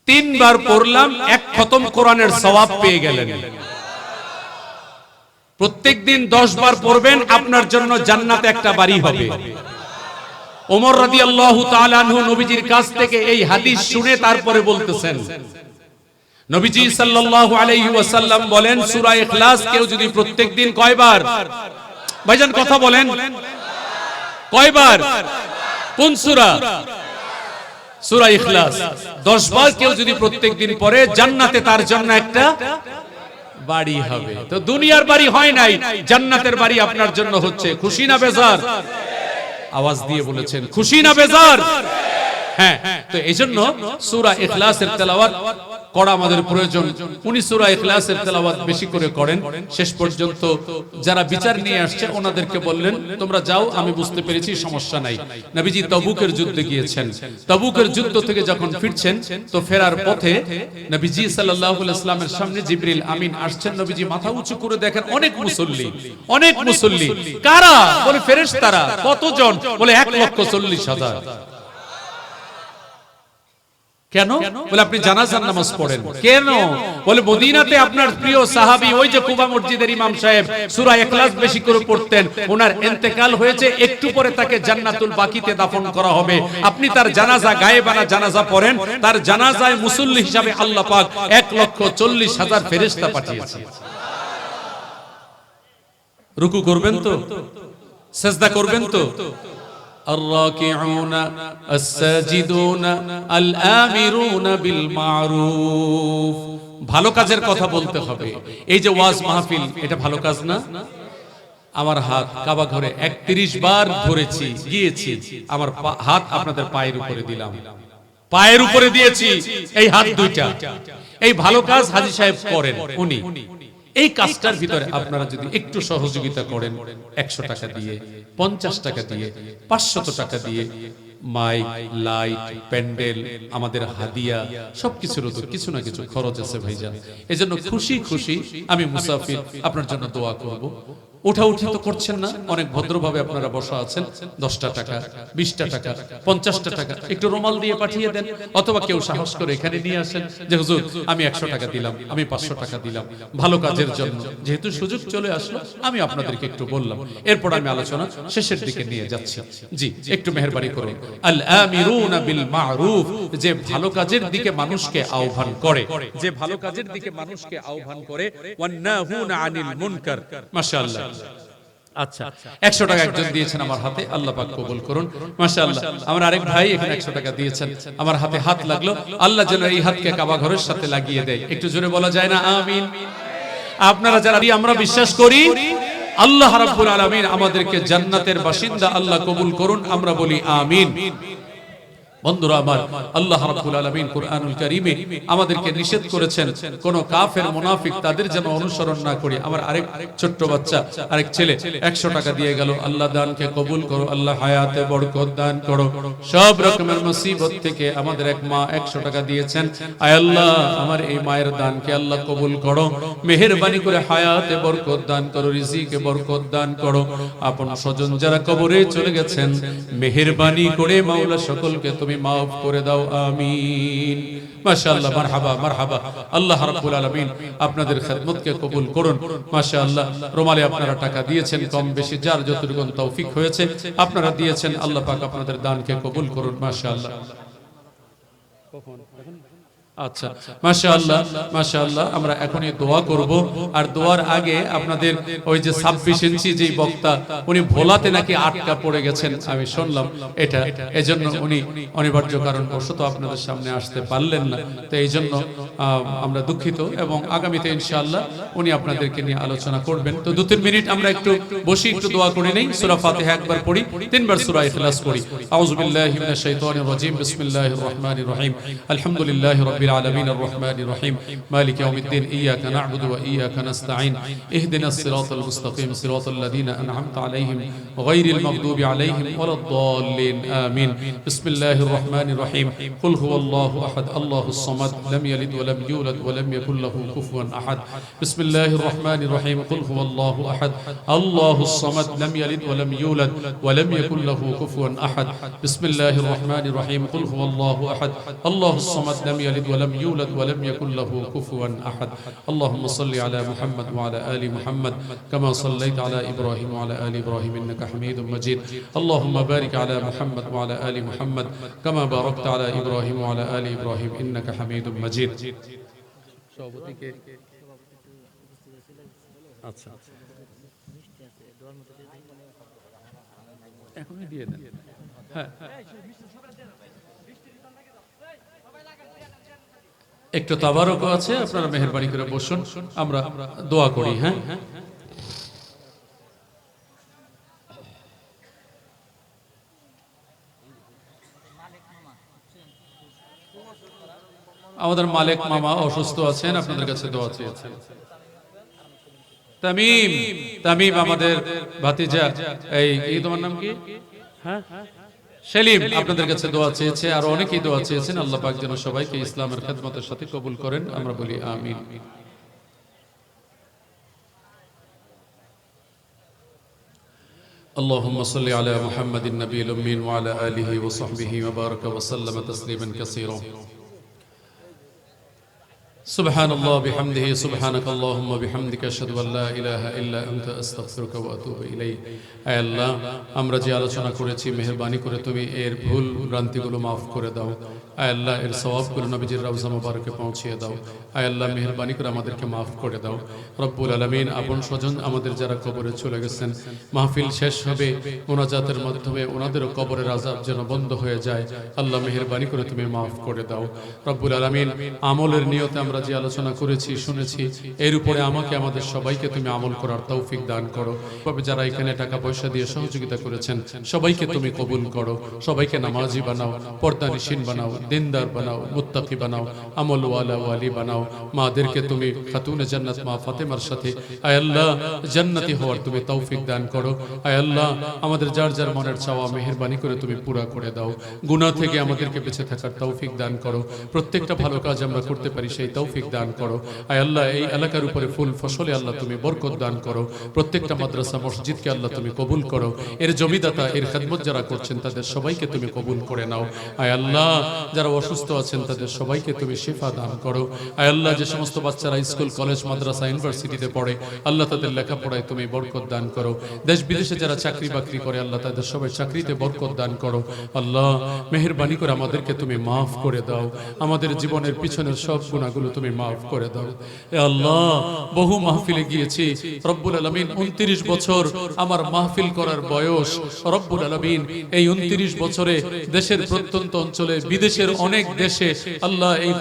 তিনবার পড়লাম, এক খতম কোরআনের সওয়াব পেয়ে গেলেন। প্রত্যেকদিন 10 বার পড়বেন, আপনার জন্য জান্নাতে একটা বাড়ি হবে। ওমর রাদিয়াল্লাহু তাআলা আনহু নবীজির কাছ থেকে এই হাদিস শুনে তারপরে বলতেছেন, নবীজি সাল্লাল্লাহু আলাইহি ওয়াসাল্লাম বলেন সূরা ইখলাস কেউ যদি প্রত্যেকদিন কয়বার, ভাইজান কথা বলেন, কয়বার? কোন সূরা? সূরা ইখলাস 10 বার কেউ যদি প্রত্যেকদিন পড়ে জান্নাতে তার জন্য একটা বাড়ি হবে। তো দুনিয়ার বাড়ি হয় নাই, জান্নাতের বাড়ি আপনার জন্য হচ্ছে। খুশি না বেজার? আওয়াজ দিয়ে বলেছেন খুশি না বেজার? হ্যাঁ। তো এইজন্য সূরা ইখলাসের তেলাওয়াত করা আমাদের প্রয়োজন। উনি সূরা ইখলাসের তেলাওয়াত বেশি করে করেন। শেষ পর্যন্ত যারা বিচার নিয়ে আসছে ওনাদেরকে বললেন তোমরা যাও, আমি বুঝতে পেরেছি, সমস্যা নাই। নবীজি তাবুকের যুদ্ধে গিয়েছেন। তাবুকের যুদ্ধ থেকে যখন ফিরছেন তো ফেরার পথে নবীজি সাল্লাল্লাহু আলাইহি ওয়াসাল্লামের সামনে জিবরিল আমিন আসছেন। নবীজি মাথা উঁচু করে দেখেন অনেক মুসল্লি, অনেক মুসল্লি। কারা? বলে ফেরেশতারা। কতজন? বলে 1,40,000। কেন? বলে আপনি জানাজার নামাজ পড়েন। কেন? বলে মদিনাতে আপনার প্রিয় সাহাবী ওই যে কুবা মসজিদের ইমাম সাহেব সূরা ইখলাস বেশি করে পড়তেন, ওনার ইন্তেকাল হয়েছে, একটু পরে তাকে জান্নাতুল বাকিতে দাফন করা হবে। আপনি তার জানাজা, গায়েবানা জানাজা পড়েন, তার জানাজায় মুসল্লি হিসাবে আল্লাহ পাক 1,40,000 ফেরেশতা পাঠিয়েছেন। রুকু করবেন তো? সিজদা করবেন তো? الراكعون الساجدون الآمرون بالمعروف। ভালো কাজের কথা বলতে হবে। এই যে ওয়াজ মাহফিল, এটা ভালো কাজ না? আমার হাত কাবা ঘরে 31 বার ধরেছি, গিয়েছি, আমার হাত আপনাদের পায়ের উপরে দিলাম, পায়ের উপরে দিয়েছি এই হাত দুইটা। এই ভালো কাজ হাজী সাহেব করেন উনি। এই কাজটার ভিতরে আপনারা যদি একটু সহযোগিতা করেন, 100 টাকা দিয়ে, 50 টাকা দিয়ে, 500 টাকা দিয়ে, মাইক, লাইট, প্যান্ডেল, আমাদের হাদিয়া, সবকিছুর তো কিছু না কিছু খরচ আছে ভাইজান। এজন্য খুশি খুশি আমি মুসাফির আপনার জন্য দোয়া করব। উঠাউঠি তো করছেন না, অনেক ভদ্রভাবে আপনারা বসা আছেন। 10 টাকা, 20 টাকা, 50 টাকা একটু রুমাল দিয়ে পাঠিয়ে দেন, অথবা কেউ সাহস করে এখানে নিয়ে আসেন যে হুজুর আমি 100 টাকা দিলাম, আমি 500 টাকা দিলাম ভালো কাজের জন্য। যেহেতু সুযোগ চলে আসলো আমি আপনাদেরকে একটু বললাম, এরপর আমি আলোচনা শেষের দিকে নিয়ে যাচ্ছি। জি একটু মেহেরবানি করুন। আল আমিরুনা বিল মারুফ, যে ভালো কাজের দিকে মানুষকে আহ্বান করে, যে ভালো কাজের দিকে মানুষকে আহ্বান করে, ওয়ান নাহুনা আনিল মুনকার। মাশাআল্লাহ। আচ্ছা 100 টাকা একজন দিয়েছেন আমার হাতে, আল্লাহ পাক কবুল করুন। মাশাআল্লাহ। আমার আরেক ভাই এখানে 100 টাকা দিয়েছেন, আমার হাতে হাত লাগলো, আল্লাহ যেন এই হাতকে কাবা ঘরের সাথে লাগিয়ে দেয়। একটু জোরে বলা যায় না আমিন? আপনারা যারা আমরা বিশ্বাস করি আল্লাহ রাব্বুল আলামিন আমাদেরকে জান্নাতের বাসিন্দা আল্লাহ কবুল করুন, আমরা বলি আমিন। বন্ধুরা আমার, আল্লাহ রাব্বুল আলামিন কুরআনুল কারীমে আমাদেরকে নিষেধ করেছেন কোন কাফের মুনাফিক তাদের যেন অনুসরণ না করি। আমার আরেক ছোট্ট বাচ্চা, আরেক ছেলে 100 টাকা দিয়ে গেল। আল্লাহ দানকে কবুল করো, আল্লাহ হায়াতে বরকত দান করো, সব রকমের মুসিবত থেকে আমাদের এক মা 100 টাকা দিয়েছেন। আয় আল্লাহ আমার এই মায়ের দানকে আল্লাহ কবুল করো, মেহেরবানি করে হায়াতে বরকত দান করো, রিজিকে বরকত দান করো। আপন স্বজন যারা কবরে চলে গেছেন মেহেরবানি করে মাওলা সকলকে তুমি মাফ করে দাও, আমিন। মাশাআল্লাহ, মারহাবা মারহাবা। আল্লাহ রাব্বুল আলামিন আপনাদের খেদমতকে কবুল করুন। মাশাআল্লাহ, রুমালে আপনারা টাকা দিয়েছেন, কম বেশি যার যতটুকু তৌফিক হয়েছে আপনারা দিয়েছেন। আল্লাহ পাক আপনাদের দানকে কবুল করুন। মাশাআল্লাহ। আচ্ছা, মাশাআল্লাহ মাশাআল্লাহ। আমরা এখনই দোয়া করব, আর দোয়ার আগে আপনাদের ওই যে 26 ইঞ্চি যেই বক্তা উনি ভোলাতে নাকি আটকা পড়ে গেছেন আমি শুনলাম, এটা এজন্য উনি অনিবার্য কারণবশত আপনাদের সামনে আসতে পারলেন না। তো এই জন্য আমরা দুঃখিত, এবং আগামীতে ইনশাআল্লাহ উনি আপনাদেরকে নিয়ে আলোচনা করবেন। তো 2-3 মিনিট আমরা একটু বসে একটু দোয়া করে নেই। সূরা ফাতিহা একবার পড়ি, 3 বার সূরা ইখলাস পড়ি। আউযু বিল্লাহি মিনাশ শাইতানির রাজীম, বিসমিল্লাহির রহমানির রহিম, আলহামদুলিল্লাহি রাব্বিল العالمين الرحمن الرحيم مالك يوم الدين إياك نعبد وإياك نستعين اهدنا الصراط المستقيم صراط الذين أنعمت عليهم غير المغضوب عليهم ولا الضالين آمين بسم الله الرحمن الرحيم قل هو الله أحد الله الصمد لم يلد ولم يولد ولم يكن له كفوا أحد بسم الله الرحمن الرحيم قل هو الله أحد الله الصمد لم يلد ولم يولد ولم يكن له كفوا أحد بسم الله الرحمن الرحيم قل هو الله أحد الله الصمد لم يلد ولم يولد ولم يكن له كفوا أحد اللهم صل على محمد وعلى آل محمد كما صليت على إبراهيم وعلى آل إبراهيم إنك حميد مجيد اللهم بارك على محمد وعلى آل محمد كما باركت على إبراهيم وعلى آل إبراهيم إنك حميد مجيد আচ্ছা এখনই দিয়ে দেন। হ্যাঁ, একটু তাবারক আছে, আপনারা মেহেরবানি করে বসুন, আমরা দোয়া করি। হ্যাঁ, আমাদের মালিক মামা অসুস্থ আছেন, আপনাদের কাছে দোয়া চেয়েছেন। তামিম, তামিম আমাদের ভাতিজা, এই তোমার নাম কি? হ্যাঁ, সেলিম আপনাদের কাছে দোয়া চেয়েছে, আর অনেকেই দোয়া চেয়েছেন। আল্লাহ পাক যেন সবাইকে ইসলামের খেদমতের সাথে কবুল করেন, আমরা বলি আমিন। اللهم صل على محمد النبي الأمي وعلى آله وصحبه وبارك وسلم تسليما كثيرا سبحان الله بحمده سبحانك اللهم بحمدك أشهد أن لا إله إلا أنت أستغفرك وأتوب إليك আয় আল্লাহ, আমরা যে আলোচনা করেছি মেহেরবানি করে তুমি এর ভুল ভ্রান্তিগুলো মাফ করে দাও। আয় আল্লাহ, এর সওয়াবগুলো নবীজির রওজা মুবারকে পৌঁছিয়ে দাও। আয় আল্লাহ, মেহেরবানি করে আমাদেরকে মাফ করে দাও রব্বুল আলামিন। আপন স্বজন আমাদের যারা কবরে চলে গেছেন, মাহফিল শেষ হবে মোনাজাতের মাধ্যমে ওনাদেরও কবরের আযাব যেন বন্ধ হয়ে যায়। আল্লাহ, মেহেরবানি করে তুমি মাফ করে দাও রব্বুল আলামিন। আমলের নিয়তে আমরা যে আলোচনা করেছি শুনেছি, এর উপরে আমাকে আমাদের সবাইকে তুমি আমল করার তৌফিক দান করো। তবে যারা এখানে টাকা পয়সা দিয়ে সহযোগিতা করেছেন সবাইকে তুমি কবুল করো, সবাইকে নামাজি বানাও, পর্দানিশীন বানাও, দিনদার বানাও, মুত্তাকি বানাও, আমলওয়ালা ওয়ালি বানাও। মাদেরকে তুমি খাতুনে জান্নাত মা ফাতেমার সাথে আয় আল্লাহ জান্নাতি হওয়ার তুমি তৌফিক দান করো। আয় আল্লাহ, আমাদের যার যার মনের চাওয়া মেহেরবানি করে তুমি পুরা করে দাও। গুনাহ থেকে আমাদেরকে বেঁচে থাকার তৌফিক দান করো। প্রত্যেকটা ভালো কাজ আমরা করতে পারি সেই তৌফিক দান করো। আয় আল্লাহ, এই এলাকার উপরে ফুল ফসলে আল্লাহ তুমি বরকত দান করো। প্রত্যেকটা মাদ্রাসা মসজিদকে আল্লাহ তুমি কবুল করো। এর জমিদাতা, এর খেদমত যারা করছেন তাদের সবাইকে তুমি কবুল করে নাও। আয় আল্লাহ, যারা অসুস্থ আছেন তাদের সবাইকে তুমি শিফা দান করো। আয় আল্লাহ, যে সমস্ত বাচ্চারা স্কুল কলেজ মাদ্রাসা ইউনিভার্সিটিতে পড়ে আল্লাহ তাদের লেখাপড়ায় তুমি বরকত দান করো। দেশ বিদেশে যারা চাকরি বাকরি করে আল্লাহ তাদের সবাই চাকরিতে বরকত দান করো। আল্লাহ, মেহেরবানি করে আমাদেরকে তুমি মাফ করে দাও। আমাদের জীবনের পিছনের সব গুনাহগুলো তুমি মাফ করে দাও। এ আল্লাহ, বহু মাহফিলে গিয়েছি রব্বুল আলামিন, 29 বছর আমার মাহফিল করার বয়স রব্বুল আলামিন। এই 29 বছরে দেশের প্রত্যন্ত অঞ্চলে বিদেশের অনেক দেশে আল্লাহ এই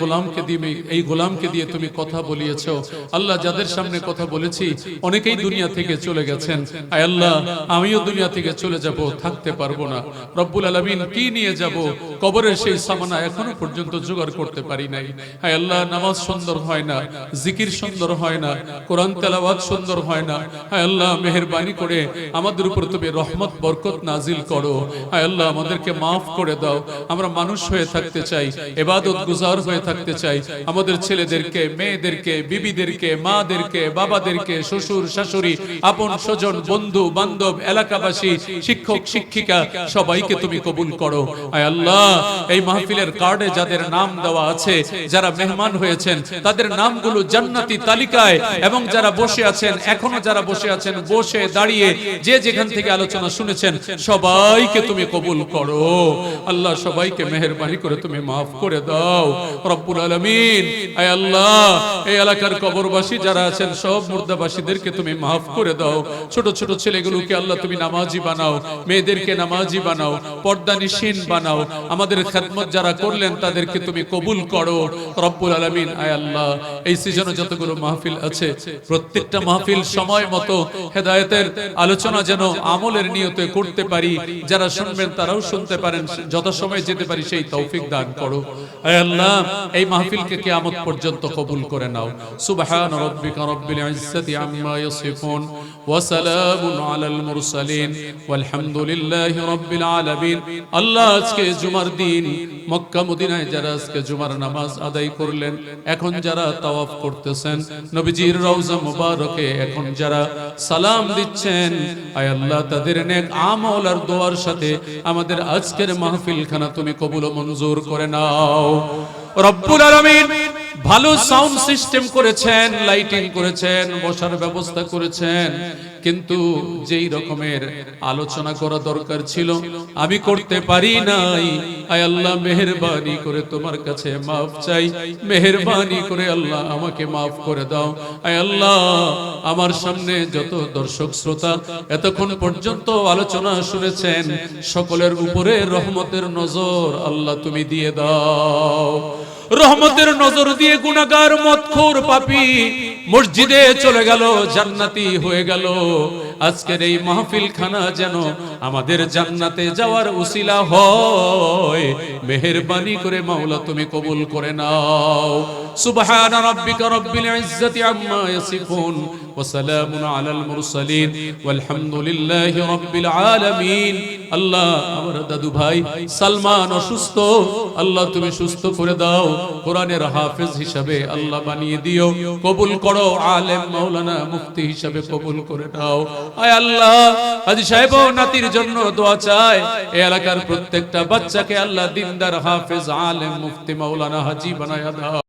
গোলামকে দিয়ে তুমি কথা বলিয়েছো। আল্লাহ, যাদের সামনে কথা বলেছি অনেকেই দুনিয়া থেকে চলে গেছেন। আয় আল্লাহ, আমিও দুনিয়া থেকে চলে যাব, থাকতে পারবো না রব্বুল আলামিন। কি নিয়ে যাব? কবরের সেই সামানা এখনো পর্যন্ত জোগাড় করতে পারি নাই। আয় আল্লাহ, নামাজ সুন্দর হয় না, জিকির সুন্দর হয় না, কোরআন তেলাওয়াত সুন্দর হয় না। আয় আল্লাহ, মেহেরবানি করে আমাদের উপর তুমি রহমত বরকত নাজিল করো। আয় আল্লাহ, আমাদেরকে মাফ করে দাও। আমরা মানুষ হয়ে থাকতে চাই, ইবাদত গুজার হয়ে থাকতে চাই। আমাদের ছেলেদেরকে, মেয়েদেরকে, বিবিদেরকে, মাদেরকে, বাবাদেরকে, শ্বশুর শাশুড়ি, আপন স্বজন, বন্ধু বান্ধব, এলাকাবাসী, শিক্ষক শিক্ষিকা সবাইকে তুমি কবুল করো। আয় আল্লাহ, এই মাহফিলের কার্ডে যাদের নাম দেওয়া আছে, যারা মেহমান হয়েছে করেছেন তাদের নামগুলো জান্নাতি তালিকায়, এবং যারা বসে আছেন, এখনো যারা বসে আছেন, বসে দাঁড়িয়ে যে যেখান থেকে আলোচনা শুনেছেন, সবাইকে তুমি কবুল করো আল্লাহ। সবাইকে মেহেরবানি করে তুমি মাফ করে দাও রব্বুল আলামিন। আয় আল্লাহ, এই এলাকার কবরবাসী যারা আছেন সব মুর্দাবাসীদেরকে তুমি মাফ করে দাও। ছোট ছোট ছেলেগুলোকে আল্লাহ তুমি নামাজি বানাও, মেয়েদেরকে নামাজি বানাও, পর্দানিশীন বানাও। আমাদের খেদমত যারা করলেন তাদেরকে তুমি কবুল করো রব্বুল আলামিন। আয় আল্লাহ, এই সিজনে যতগুলো মাহফিল আছে প্রত্যেকটা মাহফিল সময় মতো হেদায়েতের আলোচনা যেন আমলের নিয়তে করতে পারি, যারা শুনবেন তারাও শুনতে পারেন, যত সময় যেতে পারি সেই তৌফিক দান করো। আয় আল্লাহ, এই মাহফিলকে কিয়ামত পর্যন্ত কবুল করে নাও। সুবহান রাব্বিকা রাব্বিল ইজ্জাতি আম্মা ইয়াসিফুন ওয়া সালামুন আলাল মুরসালিন ওয়ালহামদুলিল্লাহি রাব্বিল আলামিন। আল্লাহ, আজকে জুমার দিন মক্কা মদিনায় যারা আজকে জুমার নামাজ আদায় করলেন, এখন যারা তাওয়াফ করতেছেন নবীজির রওজা মুবারকে, এখন যারা সালাম দিচ্ছেন, আয় আল্লাহ তাদের নেক আমল আর দোয়ার সাথে আমাদের আজকের মাহফিল খানা তুমি কবুল ও মঞ্জুর করে নাও রব্বুল আলামিন। ভালো সাউন্ড সিস্টেম করেছেন, লাইটিং করেছেন, বসার ব্যবস্থা করেছেন, কিন্তু যেই রকমের আলোচনা করা দরকার ছিল আমি করতে পারি নাই। আয় আল্লাহ, মেহেরবানি করে তোমার কাছে মাফ চাই, মেহেরবানি করে আল্লাহ আমাকে মাফ করে দাও। আয় আল্লাহ, আমার সামনে যত দর্শক শ্রোতা এতক্ষণ পর্যন্ত আলোচনা শুনেছেন, সকলের উপরে রহমতের নজর আল্লাহ তুমি দিয়ে দাও। রহমতের নজর দিয়ে গুনাহগার মদখোর পাপী মসজিদে চলে গেল, জান্নাতি হয়ে গেল। আজকের এই মাহফিল খানা যেন আমাদের জান্নাতে যাওয়ার উসিলা হয়, মেহেরবানি করে মাওলা তুমি কবুল করে নাও। সুবহান রাব্বিকা রাব্বিল ইজ্জাতি আম্মা ইয়াসিফুন ওয়া সালামুন আলাল মুরসালিন ওয়ালহামদুলিল্লাহি রাব্বিল আলামিন। আল্লাহ, আমার দাদু ভাই সালমান অসুস্থ, আল্লাহ তুমি সুস্থ করে দাও, কোরআনের হাফেজ হিসাবে আল্লাহ বানিয়ে দিও, কবুল করো, আলেম মাওলানা মুফতি হিসাবে কবুল করে নাও। আয় আল্লাহ, হাজী সাহেব ও নাতির জন্য দোয়া চায়, এই এলাকার প্রত্যেকটা বাচ্চাকে আল্লাহ দিনদার হাফেজ আলেম মুফতি মাওলানা হাজী বানায়া দাও।